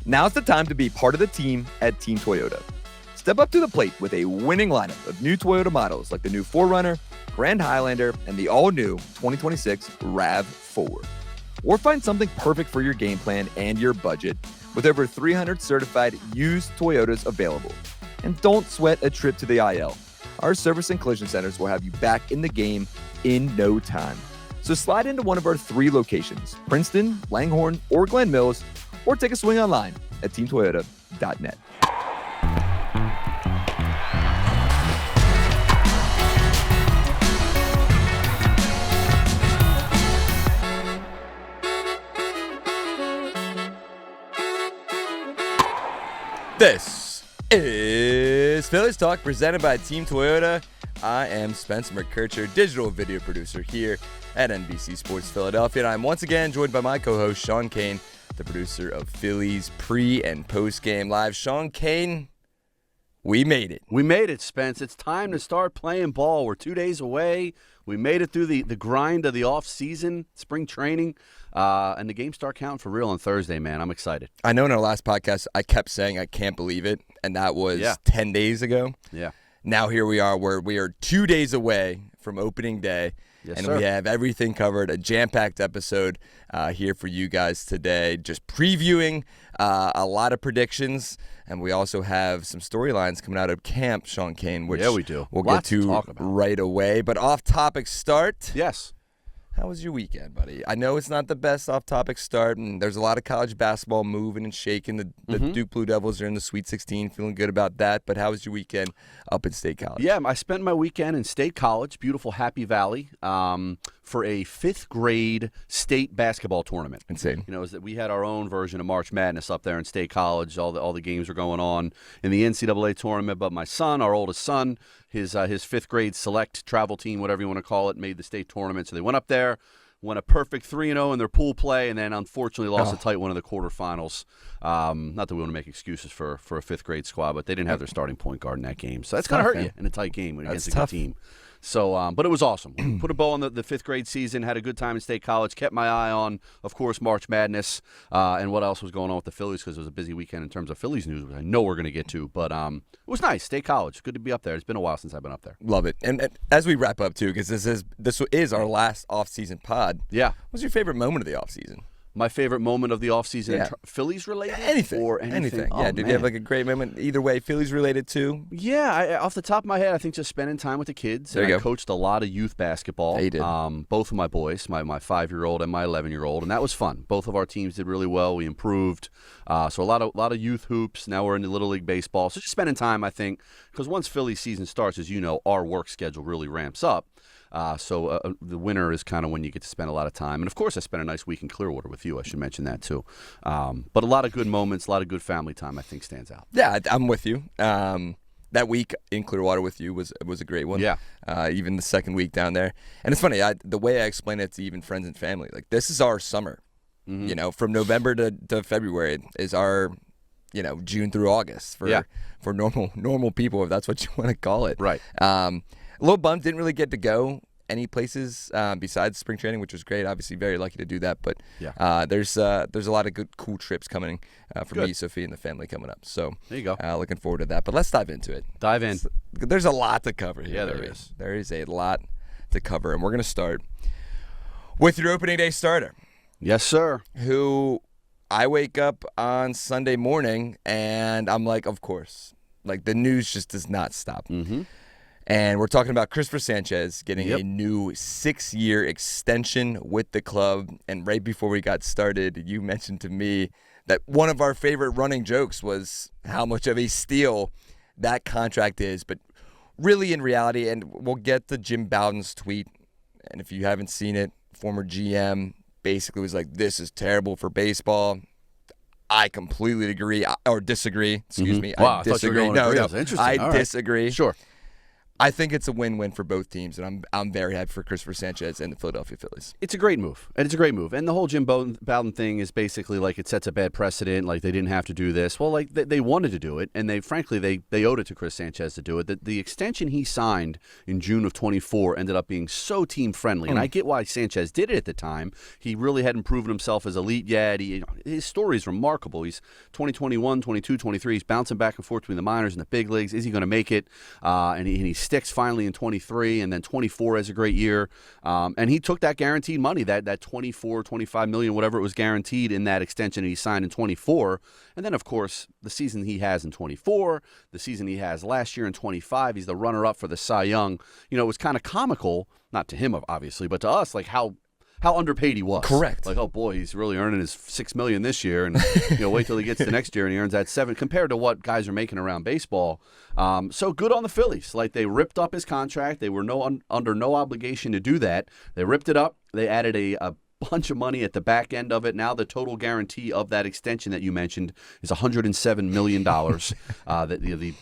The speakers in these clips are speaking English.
Now's the time to be part of the team at Team Toyota. Step up to the plate with a winning lineup of new Toyota models like the new 4Runner, Grand Highlander, and the all-new 2026 RAV4. Or find something perfect for your game plan and your budget with over 300 certified used Toyotas available. And don't sweat a trip to the IL. Our service and collision centers will have you back in the game in no time. So slide into one of our 3 locations, Princeton, Langhorne, or Glen Mills, or take a swing online at teamtoyota.net. This is Phillies Talk, presented by Team Toyota. I am Spencer McKercher, digital video producer here at NBC Sports Philadelphia, and I'm once again joined by my co-host, Sean Kane, the producer of Phillies pre- and post-game live. Sean Kane, we made it. We made it, Spence. It's time to start playing ball. We're 2 days away. We made it through the grind of the off-season, spring training, and the games start counting for real on Thursday, man. I'm excited. I know in our last podcast, I kept saying I can't believe it, and that was 10 days ago. Yeah. Now here we are, where we are 2 days away from opening day, and we have everything covered, a jam-packed episode here for you guys today, just previewing a lot of predictions, and we also have some storylines coming out of camp, Sean Kane, which we do. We'll get to right away. But off-topic start. Yes. How was your weekend, buddy? I know it's not the best off-topic start, and there's a lot of college basketball moving and shaking. The Duke Blue Devils are in the Sweet 16, feeling good about that. But how was your weekend up in State College? Yeah, I spent my weekend in State College, beautiful Happy Valley, for a 5th grade state basketball tournament. Insane. You know, is that we had our own version of March Madness up there in State College. All the games were going on in the NCAA tournament. But my son, our oldest son, his 5th grade select travel team, whatever you want to call it, made the state tournament. So they went up there, won a perfect 3-0 in their pool play, and then unfortunately lost a tight one in the quarterfinals. Not that we want to make excuses for a 5th grade squad, but they didn't have their starting point guard in that game. So that's going to hurt you in a tight game against a good team. So, but it was awesome. Put a bow on the 5th grade season, had a good time in State College, kept my eye on, of course, March Madness, and what else was going on with the Phillies, because it was a busy weekend in terms of Phillies news, which I know we're going to get to. But it was nice, State College. Good to be up there. It's been a while since I've been up there. Love it. And as we wrap up, too, because this is our last off-season pod. Yeah. What was your favorite moment of the off-season? My favorite moment of the offseason, Phillies related? Anything. Or anything. Oh, yeah, did you have like a great moment either way, Phillies related too? Yeah, off the top of my head, I think just spending time with the kids. There you I go. Coached a lot of youth basketball. Yeah, you did. Both of my boys, my 5-year-old and my 11-year-old, and that was fun. Both of our teams did really well. We improved. So a lot of youth hoops. Now we're in the Little League baseball. So just spending time, I think, because once Phillies season starts, as you know, our work schedule really ramps up. So the winter is kind of when you get to spend a lot of time. And, of course, I spent a nice week in Clearwater with you. I should mention that, too. But a lot of good moments, a lot of good family time, I think, stands out. Yeah, I'm with you. That week in Clearwater with you was a great one. Yeah. Even the second week down there. And it's funny, the way I explain it to even friends and family, like this is our summer. Mm-hmm. You know, from November to February is our, June through August for normal people, if that's what you want to call it. Right. A little bummed, didn't really get to go any places besides spring training, which was great. Obviously, very lucky to do that. But there's a lot of good, cool trips coming for me, Sophie, and the family coming up. So there you go. Looking forward to that. But let's dive into it. Dive in. There's a lot to cover here. Yeah, there is. There is a lot to cover, and we're going to start with your opening day starter. Yes, sir. Who I wake up on Sunday morning, and I'm like, of course. Like, the news just does not stop. Mm-hmm. And we're talking about Cristopher Sanchez getting a new 6-year extension with the club. And right before we got started, you mentioned to me that one of our favorite running jokes was how much of a steal that contract is. But really, in reality, and we'll get to Jim Bowden's tweet. And if you haven't seen it, former GM basically was like, this is terrible for baseball. I completely agree, or disagree. Excuse me. Wow, I disagree. No, interesting. I disagree. Sure. I think it's a win-win for both teams, and I'm very happy for Cristopher Sanchez and the Philadelphia Phillies. It's a great move, and it's a great move. And the whole Jim Bowden thing is basically like it sets a bad precedent, like they didn't have to do this. Well, like they wanted to do it, and they owed it to Chris Sanchez to do it. The extension he signed in June of 24 ended up being so team-friendly, and I get why Sanchez did it at the time. He really hadn't proven himself as elite yet. His story is remarkable. He's 2021, 22, 23. He's bouncing back and forth between the minors and the big leagues. Is he going to make it? And he sticks finally in 23, and then 24 has a great year. And he took that guaranteed money, that 24, 25 million, whatever it was guaranteed in that extension he signed in 24. And then, of course, the season he has in 24, the season he has last year in 25, he's the runner-up for the Cy Young. It was kind of comical, not to him, obviously, but to us, like how underpaid he was. Correct. Like, oh boy, he's really earning his $6 million this year, and wait till he gets to next year and he earns that $7 million compared to what guys are making around baseball. So good on the Phillies. Like, they ripped up his contract. They were under no obligation to do that. They ripped it up. They added a bunch of money at the back end of it. Now the total guarantee of that extension that you mentioned is $107 million.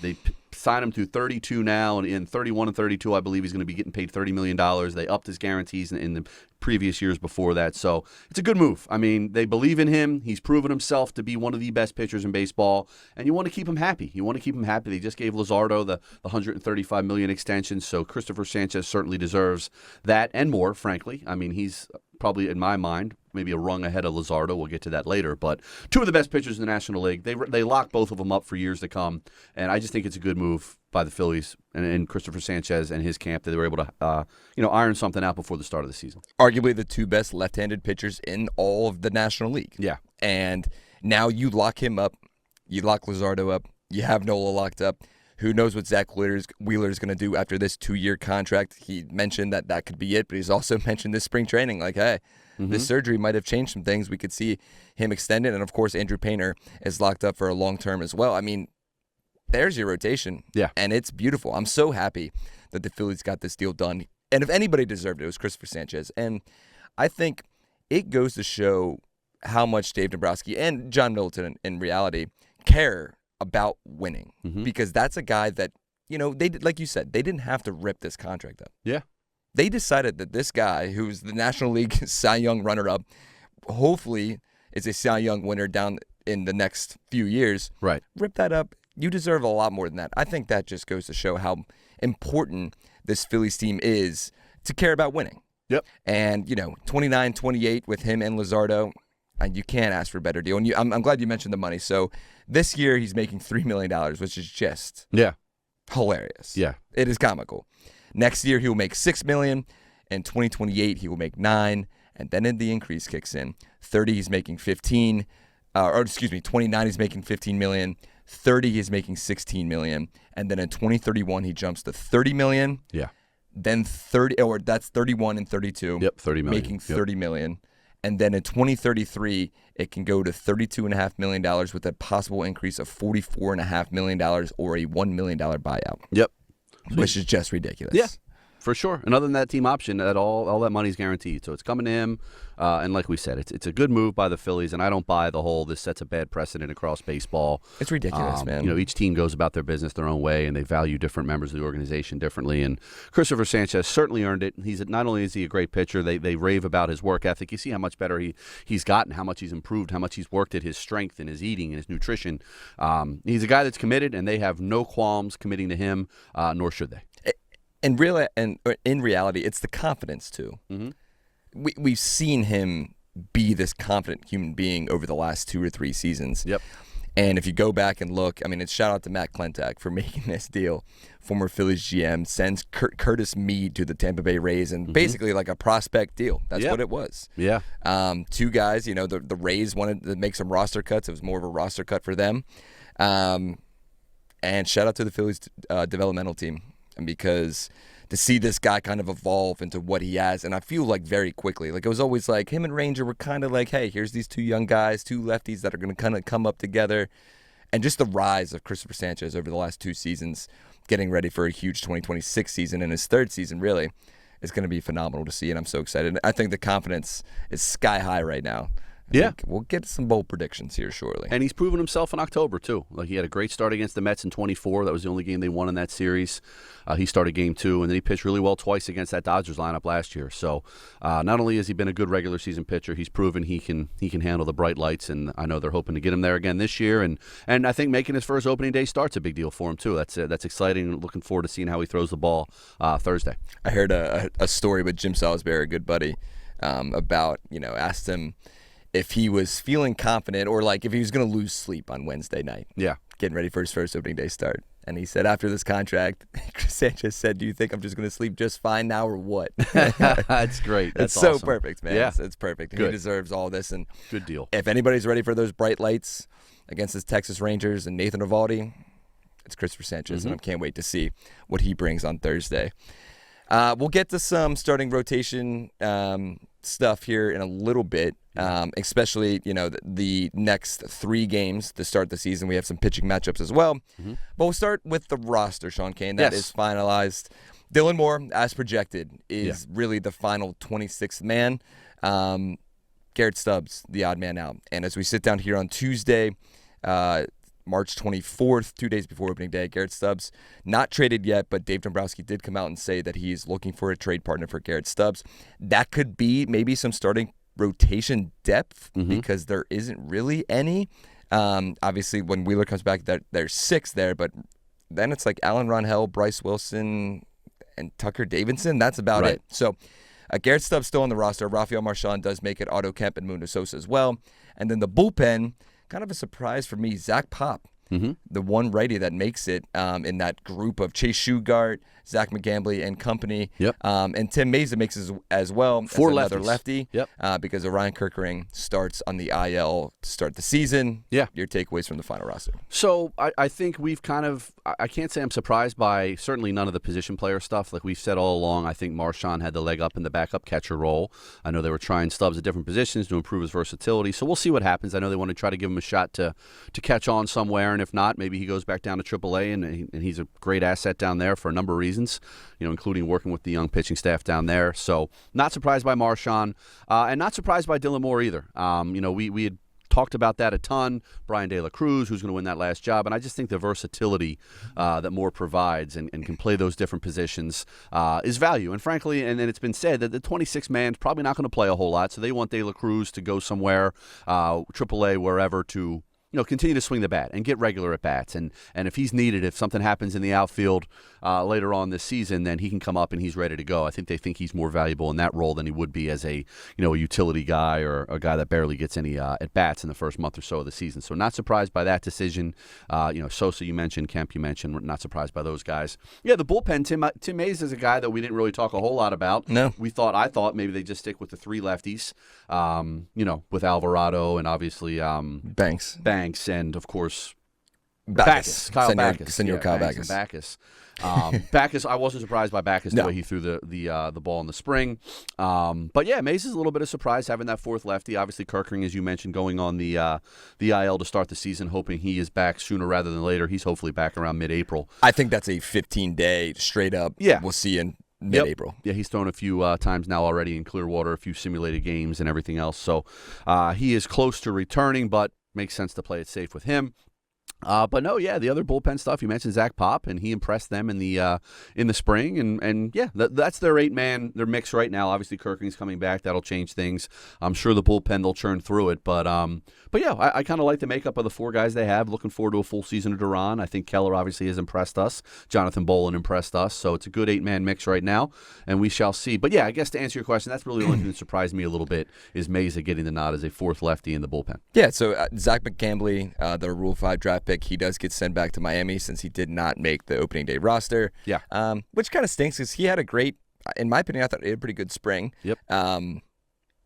They sign him to 32 now, and in 31 and 32, I believe he's going to be getting paid $30 million. They upped his guarantees in the previous years before that. So it's a good move. I mean, they believe in him. He's proven himself to be one of the best pitchers in baseball, and you want to keep him happy. They just gave Luzardo the $135 million extension, so Cristopher Sanchez certainly deserves that and more, frankly. I mean, he's probably, in my mind, maybe a rung ahead of Luzardo. We'll get to that later. But two of the best pitchers in the National League. They lock both of them up for years to come. And I just think it's a good move by the Phillies and Cristopher Sanchez and his camp that they were able to iron something out before the start of the season. Arguably the two best left-handed pitchers in all of the National League. Yeah. And now you lock him up. You lock Luzardo up. You have Nola locked up. Who knows what Zack Wheeler is going to do after this 2-year contract. He mentioned that could be it, but he's also mentioned this spring training, like, hey, this surgery might have changed some things. We could see him extend it. And, of course, Andrew Painter is locked up for a long term as well. I mean, there's your rotation. Yeah. And it's beautiful. I'm so happy that the Phillies got this deal done. And if anybody deserved it, it was Cristopher Sanchez. And I think it goes to show how much Dave Dombrowski and John Middleton, in reality, care about winning, because that's a guy that, they did, like you said, they didn't have to rip this contract up. Yeah. They decided that this guy, who's the National League Cy Young runner-up, hopefully is a Cy Young winner down in the next few years. Right. Rip that up. You deserve a lot more than that. I think that just goes to show how important this Phillies team is to care about winning. Yep. And, 29-28 with him and Luzardo, and you can't ask for a better deal. And I'm glad you mentioned the money. So this year he's making $3 million, which is just hilarious. Yeah. It is comical. Next year he will make $6 million. In 2028 he will make $9 million. And then the increase kicks in. 30 he's making 15. 29 he's making $15 million. 30 he's making $16 million. And then in 2031 he jumps to $30 million. Yeah. Then that's 31 and 32. Yep, $30 million. Making $30 million. And then in 2033, it can go to $32.5 million with a possible increase of $44.5 million or a $1 million buyout. Yep. Which is just ridiculous. Yeah, for sure. And other than that team option, that all that money's guaranteed. So it's coming to him. And like we said, it's a good move by the Phillies, and I don't buy the whole this sets a bad precedent across baseball. It's ridiculous, man. Each team goes about their business their own way, and they value different members of the organization differently. And Cristopher Sanchez certainly earned it. Not only is he a great pitcher, they rave about his work ethic. You see how much better he's gotten, how much he's improved, how much he's worked at his strength and his eating and his nutrition. He's a guy that's committed, and they have no qualms committing to him, nor should they. And in reality, it's the confidence, too. Mm-hmm. We've seen him be this confident human being over the last 2 or 3 seasons. Yep. And if you go back and look, it's shout out to Matt Klentak for making this deal. Former Phillies GM sends Curtis Mead to the Tampa Bay Rays, and basically like a prospect deal. That's what it was. Yeah. 2 guys, the Rays wanted to make some roster cuts. It was more of a roster cut for them. And shout out to the Phillies developmental team. Because to see this guy kind of evolve into what he has, and I feel like very quickly, like it was always like him and Ranger were kind of like, hey, here's these 2 young guys, 2 lefties that are going to kind of come up together, and just the rise of Cristopher Sanchez over the last 2 seasons, getting ready for a huge 2026 season, and his 3rd season really is going to be phenomenal to see, and I'm so excited. I think the confidence is sky high right now. Yeah. We'll get some bold predictions here shortly. And he's proven himself in October, too. Like, he had a great start against the Mets in 24. That was the only game they won in that series. He started game 2, and then he pitched really well twice against that Dodgers lineup last year. So not only has he been a good regular season pitcher, he's proven he can handle the bright lights, and I know they're hoping to get him there again this year. And I think making his first opening day start's a big deal for him, too. That's exciting. Looking forward to seeing how he throws the ball Thursday. I heard a story with Jim Salisbury, a good buddy, about, asked him if he was feeling confident or like if he was going to lose sleep on Wednesday night. Yeah. Getting ready for his first opening day start. And he said after this contract, Chris Sanchez said, "Do you think I'm just going to sleep just fine now or what?" That's great. That's it's so awesome. Perfect, man. Yeah. It's perfect. Good. He deserves all this. And good deal. If anybody's ready for those bright lights against the Texas Rangers and Nathan Eovaldi, it's Cristopher Sanchez, and I can't wait to see what he brings on Thursday. We'll get to some starting rotation stuff here in a little bit, especially, the next 3 games to start the season. We have some pitching matchups as well. But we'll start with the roster, Sean Kane. That is finalized. Dylan Moore, as projected, is really the final 26th man. Garrett Stubbs, the odd man out. And as we sit down here on Tuesday, March 24th, 2 days before opening day, Garrett Stubbs not traded yet, but Dave Dombrowski did come out and say that he's looking for a trade partner for Garrett Stubbs. That could be maybe some starting rotation depth because there isn't really any. Obviously, when Wheeler comes back, there's 6 there, but then it's like Alan Ronhell, Bryce Wilson, and Tucker Davidson. That's about it. So Garrett Stubbs still on the roster. Rafael Marchand does make it. Otto Kemp and Mundo Sosa as well. And then the bullpen, kind of a surprise for me, Zach Pop, the one righty that makes it in that group of Chase Shugart, Zach McGambly, and company. And Tim Meza makes it as well. 4 another lefties. Lefty. Because Orion Kerkering starts on the IL to start the season. Your takeaways from the final roster. So I think we've I can't say I'm surprised by certainly none of the position player stuff. Like we've said all along, I think Marchand had the leg up in the backup catcher role. I know they were trying Stubbs at different positions to improve his versatility. So we'll see what happens. I know they want to try to give him a shot to catch on somewhere. And if not, maybe he goes back down to AAA, and he's a great asset down there for a number of reasons, including working with the young pitching staff down there. So not surprised by Marchand, and not surprised by Dylan Moore either. We had talked about that a ton. Brian De La Cruz, who's going to win that last job. And I just think the versatility that Moore provides and can play those different positions is value. And frankly, and then it's been said that the 26th man's probably not going to play a whole lot. So they want De La Cruz to go somewhere, AAA, wherever, to continue to swing the bat and get regular at bats. And if he's needed, if something happens in the outfield later on this season, then he can come up and he's ready to go. I think they think he's more valuable in that role than he would be as a utility guy or a guy that barely gets any at bats in the first month or so of the season. So not surprised by that decision. Sosa you mentioned, Kemp you mentioned, not surprised by those guys. Yeah, the bullpen, Tim Mays is a guy that we didn't really talk a whole lot about. No. I thought maybe they just stick with the 3 lefties, with Alvarado and obviously Banks and, of course, Backus. Kyle Backus. Senor Kyle Backus. Backus. Backus, I wasn't surprised by Backus the way he threw the ball in the spring. But yeah, Mays is a little bit of surprise having that 4th lefty. Obviously, Kerkering, as you mentioned, going on the IL to start the season, hoping he is back sooner rather than later. He's hopefully back around mid-April. I think that's a 15-day straight up. Yeah. We'll see in mid-April. Yeah, he's thrown a few times now already in Clearwater, a few simulated games and everything else. So he is close to returning, but makes sense to play it safe with him. But no, yeah, the other bullpen stuff, you mentioned Zach Pop, and he impressed them in the spring, and yeah, that's their 8-man, their mix right now. Obviously, Kerkering's coming back, that'll change things. I'm sure the bullpen, they'll churn through it, but yeah, I kind of like the makeup of the 4 guys they have. Looking forward to a full season of Duran. I think Keller obviously has impressed us. Jonathan Bolin impressed us, so it's a good 8-man mix right now, and we shall see. But yeah, I guess to answer your question, that's really the only thing that surprised me a little bit is Meza getting the nod as a 4th lefty in the bullpen. Yeah, so Zach McGambly, the Rule 5 draft pick, he does get sent back to Miami since he did not make the opening day roster. Yeah. Which kind of stinks because he had a great, in my opinion, I thought he had a pretty good spring. Yep.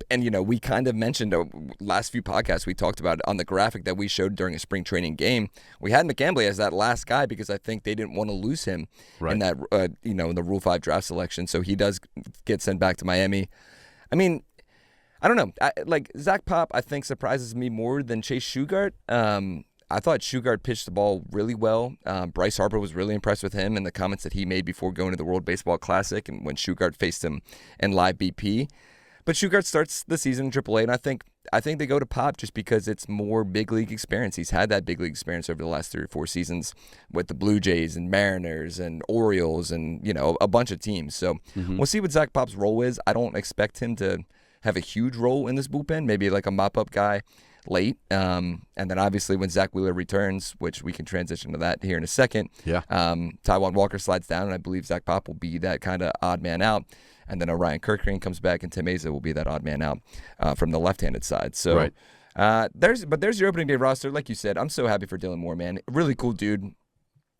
And, we kind of mentioned last few podcasts we talked about on the graphic that we showed during a spring training game. We had McGambly as that last guy because I think they didn't want to lose him in that, in the Rule 5 draft selection. So he does get sent back to Miami. I mean, I don't know. Zach Pop, I think, surprises me more than Chase Shugart. I thought Shugart pitched the ball really well. Bryce Harper was really impressed with him and the comments that he made before going to the World Baseball Classic and when Shugart faced him in live BP. But Shugart starts the season in AAA, and I think I think they go to Pop just because it's more big league experience. He's had that big league experience over the last 3 or 4 seasons with the Blue Jays and Mariners and Orioles and, a bunch of teams. So we'll see what Zach Pop's role is. I don't expect him to have a huge role in this bullpen, maybe like a mop-up guy late. And then obviously when Zack Wheeler returns, which we can transition to that here in a second, Taijuan Walker slides down, and I believe Zach Pop will be that kind of odd man out. And then Orion Kirkring comes back, and Tim Asa will be that odd man out from the left-handed side. So there's your opening day roster. Like you said, I'm so happy for Dylan Moore, man. Really cool dude.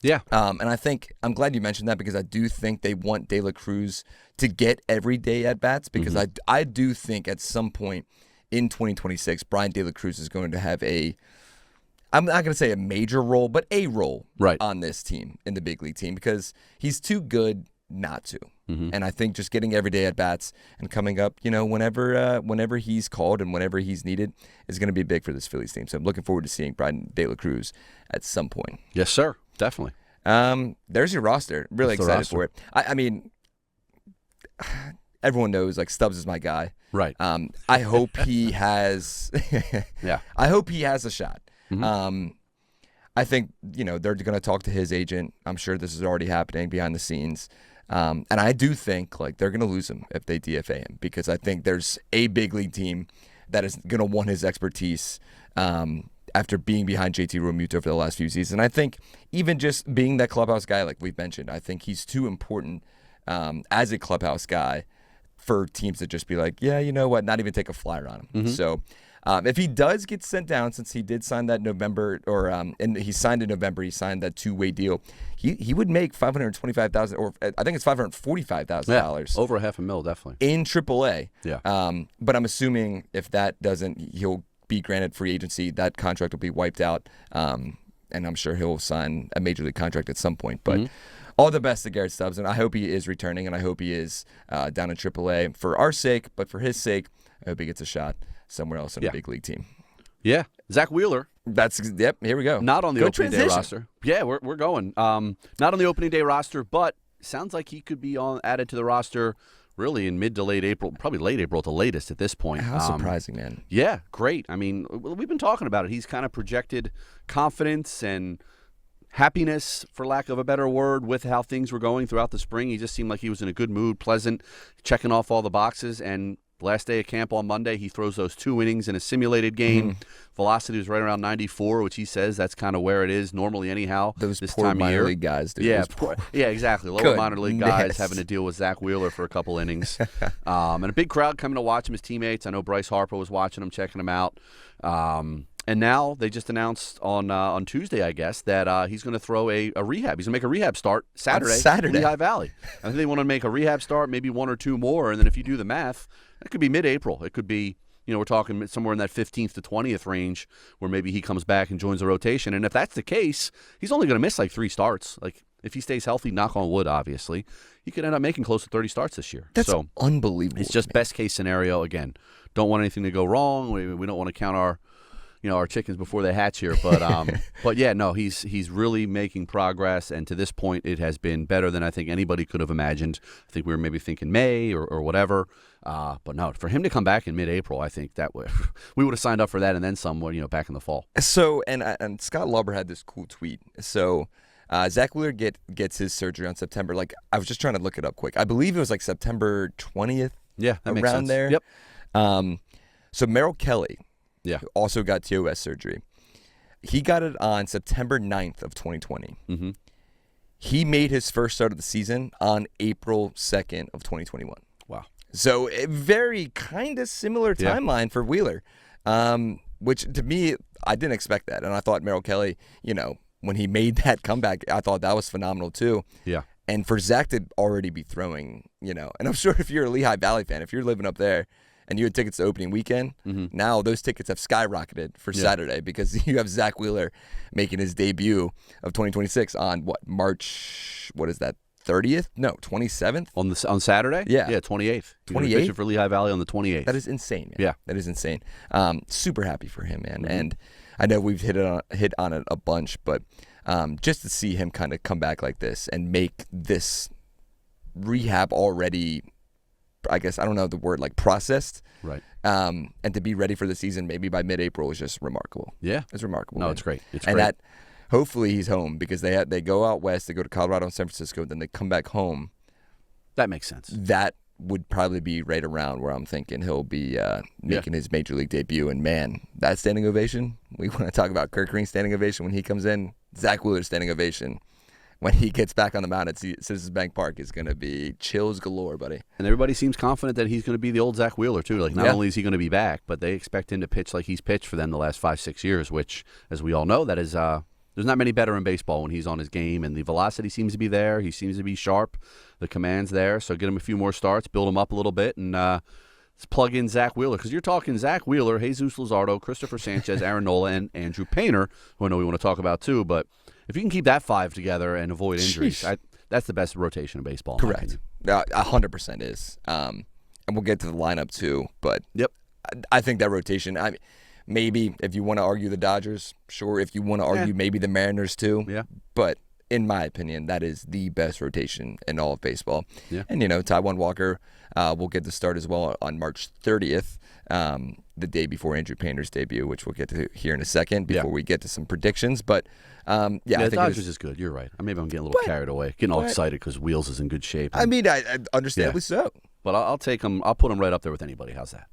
Yeah. And I'm glad you mentioned that because I do think they want De La Cruz to get everyday at-bats because I do think at some point in 2026, Brian De La Cruz is going to have I'm not going to say a major role, but a role on this team, in the big league team, because he's too good not to. And I think just getting everyday at-bats and coming up, whenever he's called and whenever he's needed is going to be big for this Phillies team. So I'm looking forward to seeing Brian De La Cruz at some point. Yes, sir. Definitely. There's your roster. Really excited for it. I mean, everyone knows like Stubbs is my guy. Right. I hope he has. I hope he has a shot. I think they're going to talk to his agent. I'm sure this is already happening behind the scenes. And I do think like they're going to lose him if they DFA him because I think there's a big league team that is going to want his expertise. After being behind JT Realmuto over the last few seasons. And I think even just being that clubhouse guy, like we've mentioned, I think he's too important as a clubhouse guy for teams to just be like, yeah, you know what, not even take a flyer on him. So if he does get sent down, since he did sign that November, and he signed in November, he signed that 2-way deal, he would make $525,000, or I think it's $545,000. Over $500,000, definitely. In AAA. Yeah. But I'm assuming if that doesn't, he'll be granted free agency, that contract will be wiped out, and I'm sure he'll sign a major league contract at some point. But all the best to Garrett Stubbs, and I hope he is returning, and I hope he is down in AAA for our sake, but for his sake, I hope he gets a shot somewhere else in a big league team. Yeah. Zack Wheeler. Here we go. Not on the opening day roster. Yeah, we're going. Not on the opening day roster, but sounds like he could be added to the roster really in mid to late April, probably late April at the latest at this point. How surprising, man. Yeah, great. I mean, we've been talking about it. He's kind of projected confidence and happiness, for lack of a better word, with how things were going throughout the spring. He just seemed like he was in a good mood, pleasant, checking off all the boxes. And last day of camp on Monday, he throws those 2 innings in a simulated game. Velocity was right around 94, which he says that's kind of where it is normally anyhow. Those this poor time minor of year. league guys, dude. Yeah, exactly. Lower minor league guys having to deal with Zack Wheeler for a couple innings. And a big crowd coming to watch him, his teammates. I know Bryce Harper was watching him, checking him out. And now they just announced on Tuesday, I guess, that he's going to throw a rehab. He's going to make a rehab start Saturday. In Lehigh Valley. I think they want to make a rehab start, maybe 1 or 2 more. And then if you do the math, it could be mid-April. It could be, we're talking somewhere in that 15th to 20th range where maybe he comes back and joins the rotation. And if that's the case, he's only going to miss like 3 starts. Like if he stays healthy, knock on wood, obviously, he could end up making close to 30 starts this year. That's unbelievable. It's just best case scenario. Again, don't want anything to go wrong. We don't want to count our chickens before they hatch here, but yeah, no, he's really making progress, and to this point, it has been better than I think anybody could have imagined. I think we were maybe thinking May or whatever, but no, for him to come back in mid-April, I think that we would have signed up for that and then some, back in the fall. So, and Scott Lauber had this cool tweet. So, Zack Wheeler gets his surgery on September. Like I was just trying to look it up quick. I believe it was like September 20th. Yeah, that makes sense. There. Yep. So Merrill Kelly. Yeah. Also got TOS surgery. He got it on September 9th of 2020. He made his first start of the season on April 2nd of 2021. Wow. So a very kind of similar timeline for Wheeler, which to me, I didn't expect that. And I thought Merrill Kelly, when he made that comeback, I thought that was phenomenal too. Yeah. And for Zach to already be throwing, and I'm sure if you're a Lehigh Valley fan, if you're living up there, and you had tickets to opening weekend, now those tickets have skyrocketed for Saturday because you have Zack Wheeler making his debut of 2026 on March, 30th? No, 27th? On Saturday? Yeah. Yeah, 28th. 28th? For Lehigh Valley on the 28th. That is insane, man. Yeah. That is insane. Super happy for him, man. And I know we've hit on it a bunch, but just to see him kind of come back like this and make this rehab already, I guess, I don't know the word, like processed. Right. And to be ready for the season maybe by mid-April is just remarkable. Yeah. It's remarkable. No, man. it's great. It's and great. that hopefully he's home because they go out west, they go to Colorado and San Francisco, then they come back home. That makes sense. That would probably be right around where I'm thinking he'll be making his major league debut. And man, that standing ovation, we want to talk about Kurt Green's standing ovation when he comes in. Zack Wheeler's standing ovation when he gets back on the mound at Citizens Bank Park is going to be chills galore, buddy. And everybody seems confident that he's going to be the old Zack Wheeler, too. Like, not only is he going to be back, but they expect him to pitch like he's pitched for them the last 5-6 years, which, as we all know, that is there's not many better in baseball when he's on his game, and the velocity seems to be there. He seems to be sharp. The command's there, so get him a few more starts, build him up a little bit, and let's plug in Zack Wheeler, because you're talking Zack Wheeler, Jesus Luzardo, Cristopher Sanchez, Aaron Nola, and Andrew Painter, who I know we want to talk about too, but if you can keep that five together and avoid injuries, that's the best rotation in baseball. Correct. 100% is. And we'll get to the lineup too, but yep. I think that rotation, maybe if you want to argue the Dodgers, sure. If you want to argue maybe the Mariners too. Yeah. But in my opinion, that is the best rotation in all of baseball. Yeah. And, Taijuan Walker will get the start as well on March 30th, the day before Andrew Painter's debut, which we'll get to here in a second before we get to some predictions. But, I think the Dodgers is good. You're right. Maybe I'm getting a little carried away, getting all excited because Wheels is in good shape. I understandably so. But I'll take them. I'll put them right up there with anybody. How's that?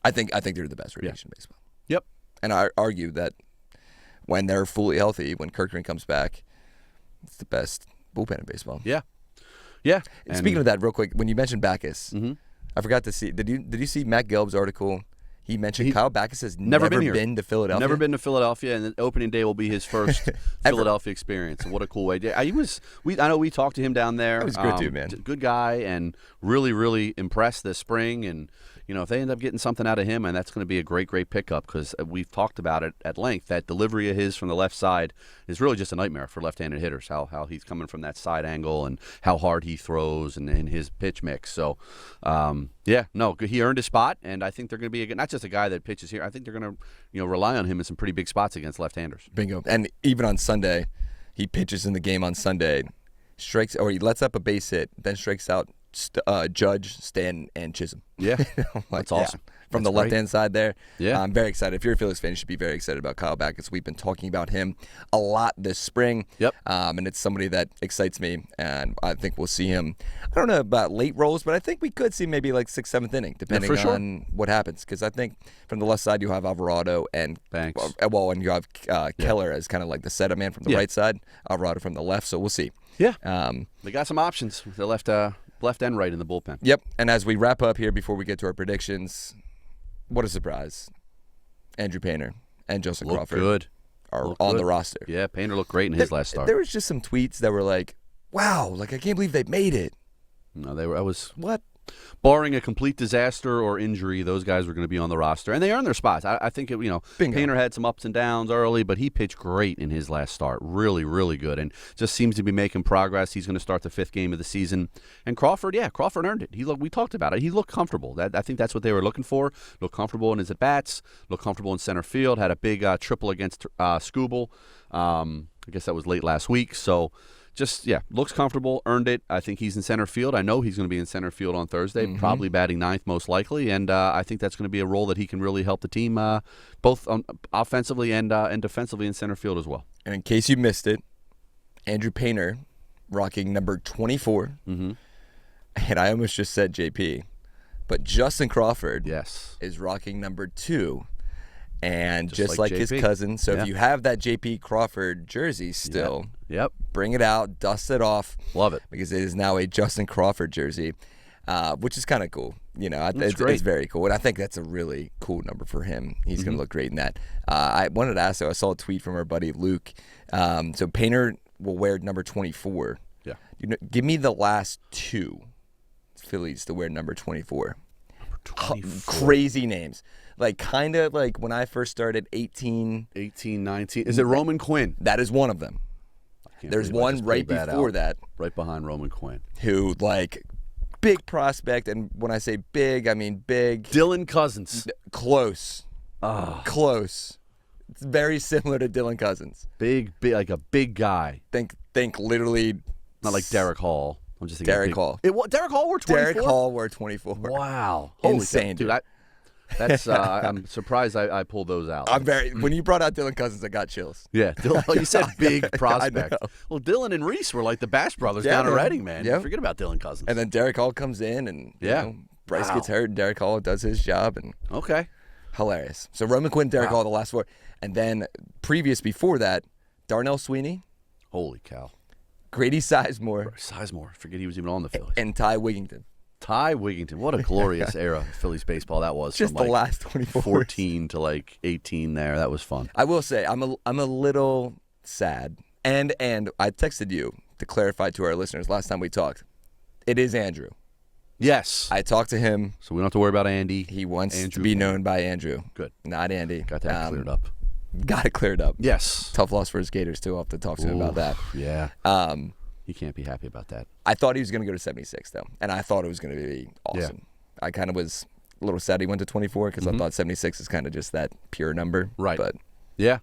I think they're the best rotation in baseball. Yep. And I argue that when they're fully healthy, when Kurt Green comes back, it's the best bullpen in baseball. Yeah. Yeah. Speaking of that, real quick, when you mentioned Backus, mm-hmm. I forgot to see. Did you see Matt Gelb's article? He mentioned Kyle Backus has never been to Philadelphia. Never been to Philadelphia, and the opening day will be his first Philadelphia experience. What a cool way! I know we talked to him down there. That was a good dude, man. Good guy, and really, really impressed this spring. And if they end up getting something out of him, and that's going to be a great, great pickup because we've talked about it at length. That delivery of his from the left side is really just a nightmare for left-handed hitters. How he's coming from that side angle and how hard he throws and his pitch mix. So, he earned his spot, and I think they're going to be not just a guy that pitches here. I think they're going to rely on him in some pretty big spots against left-handers. Bingo. And even on Sunday, he pitches in the game on Sunday, he lets up a base hit, then strikes out Judge, Stanton, and Chisholm. Yeah, that's awesome. From the left-hand side there. Yeah. I'm very excited. If you're a Phillies fan, you should be very excited about Kyle Backus. We've been talking about him a lot this spring. Yep. And it's somebody that excites me, and I think we'll see him, I don't know about late rolls, but I think we could see maybe like 6th, 7th inning, depending on what happens. Because I think from the left side, you have Alvarado and Banks. And you have Keller as kind of like the setup man from the right side, Alvarado from the left, so we'll see. Yeah. They got some options. They left and right in the bullpen. Yep. And as we wrap up here before we get to our predictions, what a surprise. Andrew Painter and Joseph Crawford are on the roster. Yeah, Painter looked great in his last start. There was just some tweets that were like, wow, like I can't believe they made it. No, what? Barring a complete disaster or injury, those guys were going to be on the roster, and they earned their spots. I think Painter had some ups and downs early, but he pitched great in his last start. Really, really good, and just seems to be making progress. He's going to start the 5th game of the season. And Crawford earned it. We talked about it. He looked comfortable. I think that's what they were looking for. Looked comfortable in his at bats. Looked comfortable in center field. Had a big triple against Skubal. I guess that was late last week. So. Looks comfortable, earned it. I think he's in center field. I know he's going to be in center field on Thursday, probably batting 9th most likely, and I think that's going to be a role that he can really help the team both offensively and defensively in center field as well. And in case you missed it, Andrew Painter rocking number 24, and I almost just said JP, but Justin Crawford is rocking number 2. And just like his cousin. So if you have that J.P. Crawford jersey still, bring it out, dust it off. Love it. Because it is now a Justin Crawford jersey, which is kind of cool. It's very cool. And I think that's a really cool number for him. He's going to look great in that. I wanted to ask, though, I saw a tweet from our buddy Luke. So Painter will wear number 24. Yeah. Give me the last 2 Phillies to wear number 24. 24. Crazy names. Like, kind of like when I first started, 18, 19. Is it Roman Quinn? That is one of them. There's one right before that. Right behind Roman Quinn. Who, like, big prospect. And when I say big, I mean big. Dylan Cousins. Close. Close. It's very similar to Dylan Cousins. Big, like a big guy. Think literally. Not like Derek Hall. I'm just thinking Derek Hall. Derek Hall wore 24? Derek Hall wore 24. Wow. Insane, dude. That's I'm surprised I pulled those out. When you brought out Dylan Cousins, I got chills. Yeah, Dylan, you said big prospect. Well, Dylan and Reese were like the Bash brothers down at Reading, man. Yep. Forget about Dylan Cousins. And then Derek Hall comes in, and Bryce gets hurt, and Derek Hall does his job, and hilarious. So Roman Quinn, Derek Hall, the last four, and then before that, Darnell Sweeney, holy cow, Grady Sizemore, forget he was even on the Phillies, and Ty Wigginton. What a glorious era of Phillies baseball that was. Just from the last 24 14 to like 18 there. That was fun. I will say I'm a little sad, and I texted you to clarify to our listeners last time we talked. It is Andrew. Yes. I talked to him. So we don't have to worry about Andy. He wants to be known by Andrew. Good. Not Andy. Got that cleared up. Got it cleared up. Yes. Tough loss for his Gators, too. I'll have to talk to him about that. Yeah. You can't be happy about that. I thought he was going to go to 76, though, and I thought it was going to be awesome. Yeah. I kind of was a little sad he went to 24 because I thought 76 is kind of just that pure number. Right. But yeah.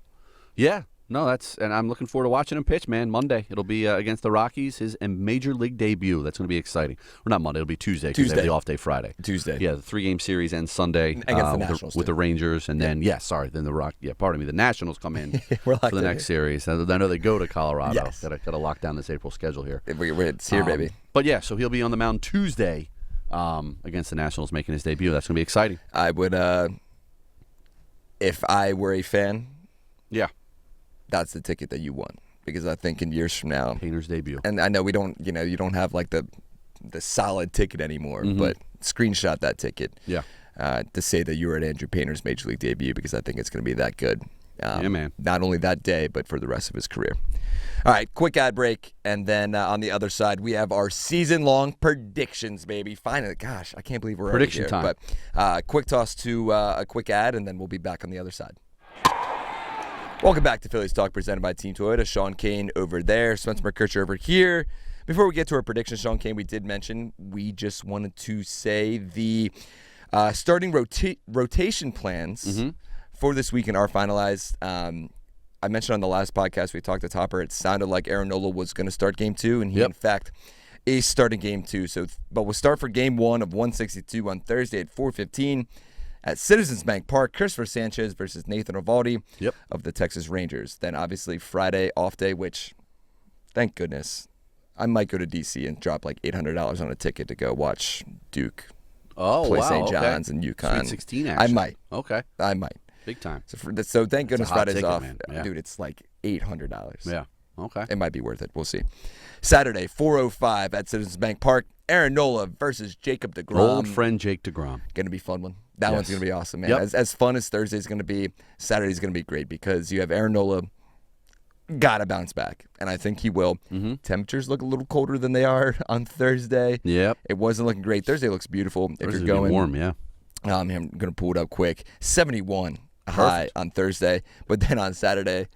No, and I'm looking forward to watching him pitch, man. Monday it'll be against the Rockies, his major league debut. That's going to be exciting. Or not Monday, it'll be Tuesday because they have the off day Friday. Tuesday. Yeah, the 3-game series ends Sunday against the Nationals with the Rangers, and then the Nationals come in for the next series. I know they go to Colorado. Yes. Got to lock down this April schedule here. It's here, baby. But yeah, so he'll be on the mound Tuesday against the Nationals, making his debut. That's going to be exciting. I would, if I were a fan. Yeah. That's the ticket that you want, because I think in years from now, Painter's debut. And I know we don't, you don't have like the solid ticket anymore, but screenshot that ticket. Yeah. To say that you were at Andrew Painter's major league debut, because I think it's going to be that good. Yeah, man. Not only that day, but for the rest of his career. All right, quick ad break, and then on the other side, we have our season-long predictions, baby. Finally, gosh, I can't believe we're prediction here. time. But quick toss to a quick ad, and then we'll be back on the other side. Welcome back to Phillies Talk, presented by Team Toyota. Sean Kane over there, Spencer McKercher over here. Before we get to our predictions, Sean Kane, we did mention, we just wanted to say the starting rotation plans for this week are finalized. I mentioned on the last podcast, we talked to Topper, it sounded like Aaron Nola was going to start Game 2, and he, in fact, is starting Game 2. But we'll start for Game 1 of 162 on Thursday at 4:15. At Citizens Bank Park, Cristopher Sanchez versus Nathan Eovaldi of the Texas Rangers. Then obviously Friday, off day, which, thank goodness, I might go to D.C. and drop like $800 on a ticket to go watch Duke play St. John's and UConn. Sweet 16 action. I might. Okay. I might. Big time. So thank goodness Friday's ticket, off. man. Yeah. Dude, it's like $800. Yeah. Okay. It might be worth it. We'll see. Saturday, 4:05 at Citizens Bank Park, Aaron Nola versus Jacob deGrom. Old friend Jake deGrom. Going to be a fun one. That one's going to be awesome, man. As fun as Thursday's going to be, Saturday's going to be great because you have Aaron Nola got to bounce back, and I think he will. Temperatures look a little colder than they are on Thursday. Yep. It wasn't looking great. Thursday looks beautiful. If Thursday's you're going warm, yeah. I'm going to pull it up quick. 71 high on Thursday, but then on Saturday,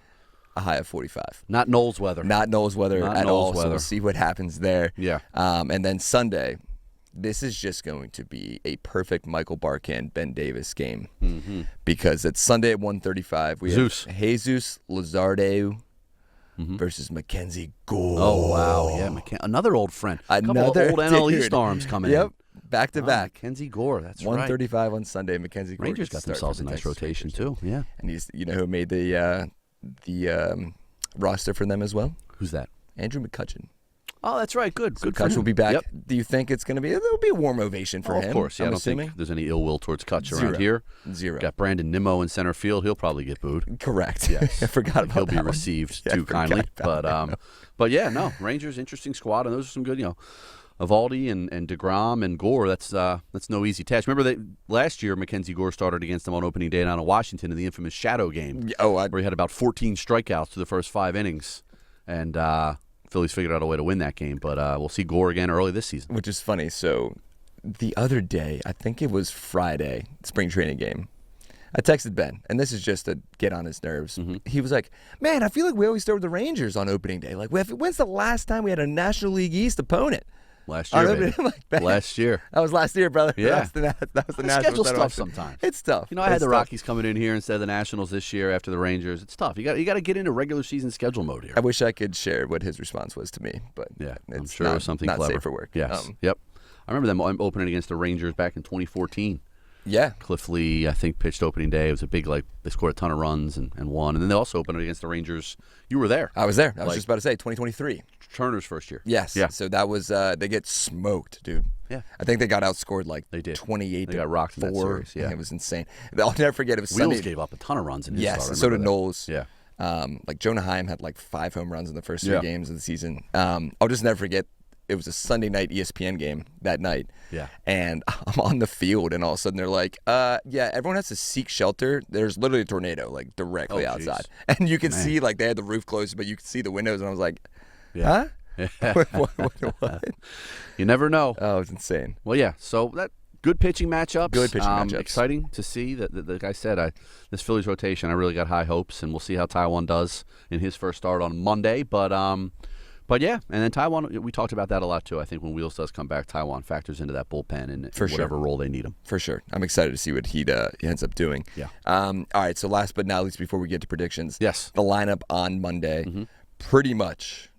a high of 45. Not Knowles weather. Not Knowles weather at all. So we'll see what happens there. Yeah. And then Sunday, this is just going to be a perfect Michael Barkan, Ben Davis game because it's Sunday at 1:35. We have Jesus Luzardo versus Mackenzie Gore. Oh, wow. Yeah, another old friend. Another old NL East arms coming in. Yep, back to back. Mackenzie Gore, that's 1:35 on Sunday. Mackenzie Gore. Rangers got themselves a nice rotation, too. Yeah. And he's, who made the roster for them as well? Who's that? Andrew McCutchen. Oh, that's right. Good. So Good for him. Kutch will be back. Yep. Do you think it's going to be? There'll be a warm ovation for him. Of course. Yeah, I'm I don't assuming. think there's any ill will towards Kutch around here. Zero. Got Brandon Nimmo in center field. He'll probably get booed. Correct. Yes. I forgot about He'll that be one. received Yeah, too kindly. But yeah, no. Rangers, interesting squad, and those are some good, Eovaldi and DeGrom and Gore. That's no easy task. Remember last year Mackenzie Gore started against them on opening day down in Washington in the infamous shadow game. Where he had about 14 strikeouts through the first 5 innings, and Phillies figured out a way to win that game. But we'll see Gore again early this season. Which is funny. So the other day, I think it was Friday, spring training game, I texted Ben, and this is just to get on his nerves. He was like, man, I feel like we always start with the Rangers on opening day. Like, when's the last time we had a National League East opponent? Last year, baby. Like, last year. That was last year, brother. Yeah. That was the The Nationals. schedule's tough sometimes. It's tough. I had It's the tough. Rockies coming in here instead of the Nationals this year after the Rangers. It's tough. You got to get into regular season schedule mode here. I wish I could share what his response was to me, but Yeah, I'm it's sure it was something not clever. safe for work. Yes. Yep. I remember them opening against the Rangers back in 2014. Yeah. Cliff Lee, I think, pitched opening day. It was a big, they scored a ton of runs and won. And then they also opened it against the Rangers. You were there. I was there. I was just about to say 2023. Turner's first year. Yes. Yeah. So that was they get smoked, dude. Yeah. I think they got outscored they did. 28 They got rocked in that series. Yeah. It was insane. I'll never forget. It was Wheels Sunday. gave up a ton of runs in his start. Yes. So did Knowles. Yeah. Jonah Heim had 5 home runs in the first 3 games of the season. I'll just never forget. It was a Sunday night ESPN game that night. Yeah. And I'm on the field, and all of a sudden they're like, everyone has to seek shelter. There's literally a tornado, directly outside. And you can see, they had the roof closed, but you can see the windows. And I was like, huh? what? You never know. Oh, it was insane. Well, yeah. So that good pitching matchups. Good pitching matchups. Exciting to see that. Like I said, this Phillies rotation, I really got high hopes, and we'll see how Taijuan does in his first start on Monday. But yeah, and then Taijuan, we talked about that a lot too. I think when Wheels does come back, Taijuan factors into that bullpen and whatever role they need him. For sure. I'm excited to see what he ends up doing. Yeah. All right, so last but not least, before we get to predictions, yes, the lineup on Monday, pretty much,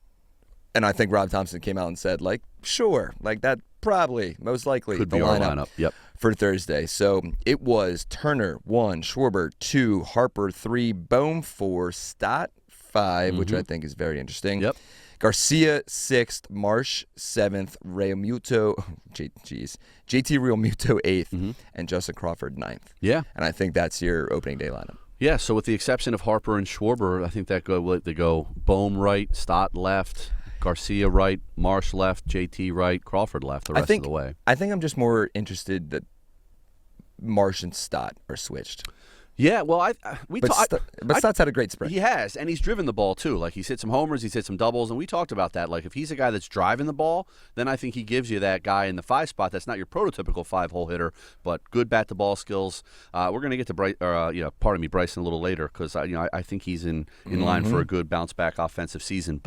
and I think Rob Thompson came out and said, sure, that probably, most likely, could the be our lineup. Yep. For Thursday. So it was Turner 1, Schwarber 2, Harper 3, Bohm 4, Stott 5, which I think is very interesting. Yep. Garcia 6th, Marsh 7th, JT Realmuto 8th, and Justin Crawford 9th. Yeah. And I think that's your opening day lineup. Yeah, so with the exception of Harper and Schwarber, I think they go Bohm right, Stott left, Garcia right, Marsh left, JT right, Crawford left the rest of the way. I think I'm just more interested that Marsh and Stott are switched. Yeah, well, but Stott's had a great spring. He has, and he's driven the ball too. He's hit some homers, he's hit some doubles, and we talked about that. If he's a guy that's driving the ball, then I think he gives you that guy in the 5 spot. That's not your prototypical 5-hole hitter, but good bat-to-ball skills. We're going to get to Bryson a little later because I think he's in line for a good bounce-back offensive season.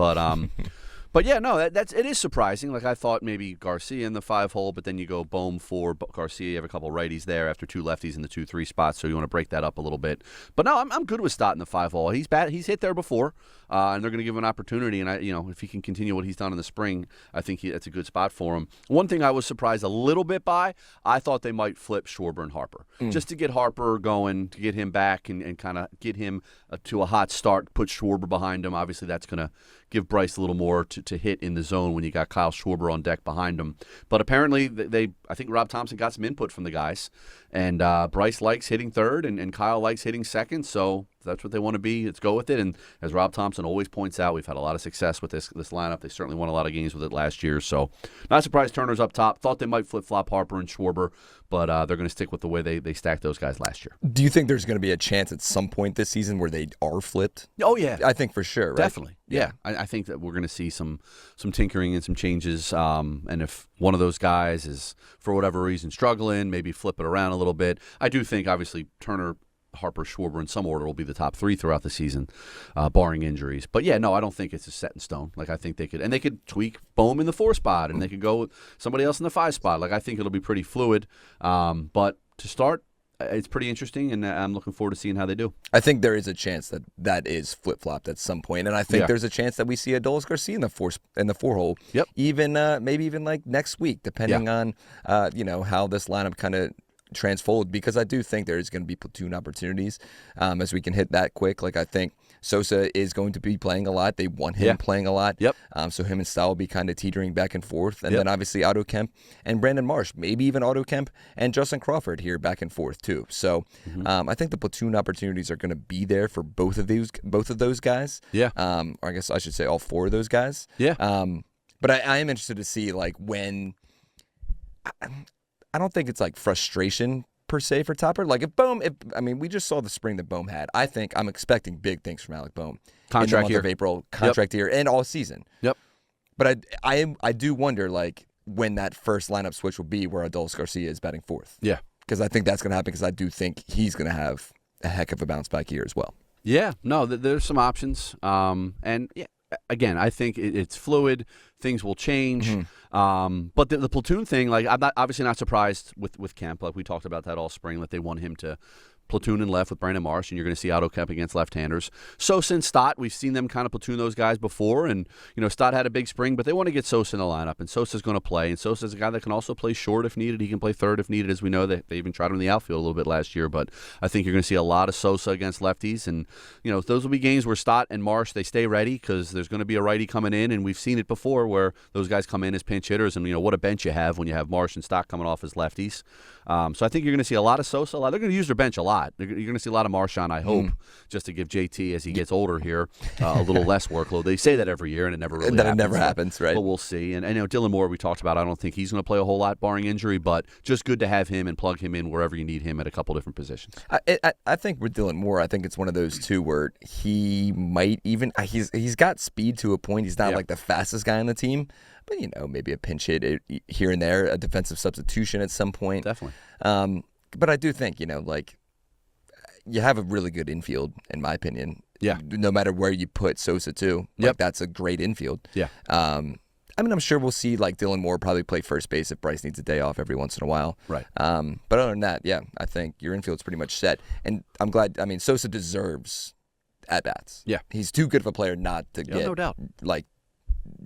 But yeah, no, it is surprising. I thought maybe Garcia in the 5-hole, but then you go Bohm 4, Garcia, you have a couple righties there after 2 lefties in the 2-3 spots, so you want to break that up a little bit. But no, I'm good with Stott in the 5-hole. He's hit there before, and they're going to give him an opportunity. And if he can continue what he's done in the spring, I think that's a good spot for him. One thing I was surprised a little bit by, I thought they might flip Schwarber and Harper, just to get Harper going, to get him back and kind of get him to a hot start. Put Schwarber behind him. Obviously, that's going to give Bryce a little more to hit in the zone when you got Kyle Schwarber on deck behind him. But apparently, I think Rob Thompson got some input from the guys, and Bryce likes hitting third, and Kyle likes hitting second, so if that's what they want to be, let's go with it. And as Rob Thompson always points out, we've had a lot of success with this lineup. They certainly won a lot of games with it last year, so not surprised Turner's up top. Thought they might flip-flop Harper and Schwarber, but they're going to stick with the way they stacked those guys last year. Do you think there's going to be a chance at some point this season where they are flipped? Oh, yeah. I think for sure, right? Definitely. Yeah. I think that we're going to see some tinkering and some changes, and if one of those guys is, for whatever reason, struggling, maybe flip it around a little bit. I do think, obviously, Turner, Harper, Schwarber in some order will be the top 3 throughout the season, barring injuries. But yeah, no, I don't think it's a set in stone. I think they could tweak Bohm in the 4 spot, and they could go with somebody else in the 5 spot. I think it'll be pretty fluid. But to start, it's pretty interesting, and I'm looking forward to seeing how they do. I think there is a chance that is flip-flopped at some point, and I think there's a chance that we see Adolis Garcia in the 4-hole. Yep. Even maybe even next week, depending on how this lineup kind of transfold, because I do think there is going to be platoon opportunities as we can hit that quick. I think Sosa is going to be playing a lot. They want him playing a lot. Yep. So him and Stott will be kind of teetering back and forth. And then obviously Otto Kemp and Brandon Marsh, maybe even Otto Kemp and Justin Crawford here back and forth too. So I think the platoon opportunities are going to be there for both of those guys. Yeah. Or I guess I should say all 4 of those guys. Yeah. But I am interested to see when. I don't think it's frustration per se for Topper. If Bohm, we just saw the spring that Bohm had. I'm expecting big things from Alec Bohm. Contract in the month year. Of April, contract year, and all season. Yep. But I do wonder when that first lineup switch will be where Adolis Garcia is batting 4th. Yeah. Because I think that's going to happen because I do think he's going to have a heck of a bounce back year as well. Yeah. No, there's some options. And yeah. Again, I think it's fluid. Things will change. But the platoon thing, I'm obviously not surprised with Kemp. We talked about that all spring, that they want him to platooning left with Brandon Marsh, and you're going to see Otto Kemp against left-handers. Sosa and Stott, we've seen them kind of platoon those guys before, and Stott had a big spring, but they want to get Sosa in the lineup, and Sosa's going to play, and Sosa's a guy that can also play short if needed. He can play third if needed, as we know. They even tried him in the outfield a little bit last year, but I think you're going to see a lot of Sosa against lefties, and those will be games where Stott and Marsh, they stay ready because there's going to be a righty coming in, and we've seen it before where those guys come in as pinch hitters, and what a bench you have when you have Marsh and Stott coming off as lefties. So I think you're going to see a lot of Sosa. They're going to use their bench a lot. You're going to see a lot of Marchand, I hope, just to give JT, as he gets older here, a little less workload. They say that every year, and it never really happens. It never happens, right? But we'll see. And Dylan Moore, we talked about, I don't think he's going to play a whole lot barring injury, but just good to have him and plug him in wherever you need him at a couple different positions. I think with Dylan Moore, I think it's one of those two where he might even he's got speed to a point. He's not like the fastest guy on the team, but maybe a pinch hit here and there, a defensive substitution at some point. Definitely. But I do think you have a really good infield, in my opinion. Yeah. No matter where you put Sosa too, that's a great infield. Yeah. I'm sure we'll see Dylan Moore probably play first base if Bryce needs a day off every once in a while. Right. But other than that, I think your infield's pretty much set. And I'm glad. Sosa deserves at bats. Yeah. He's too good of a player not to get no doubt.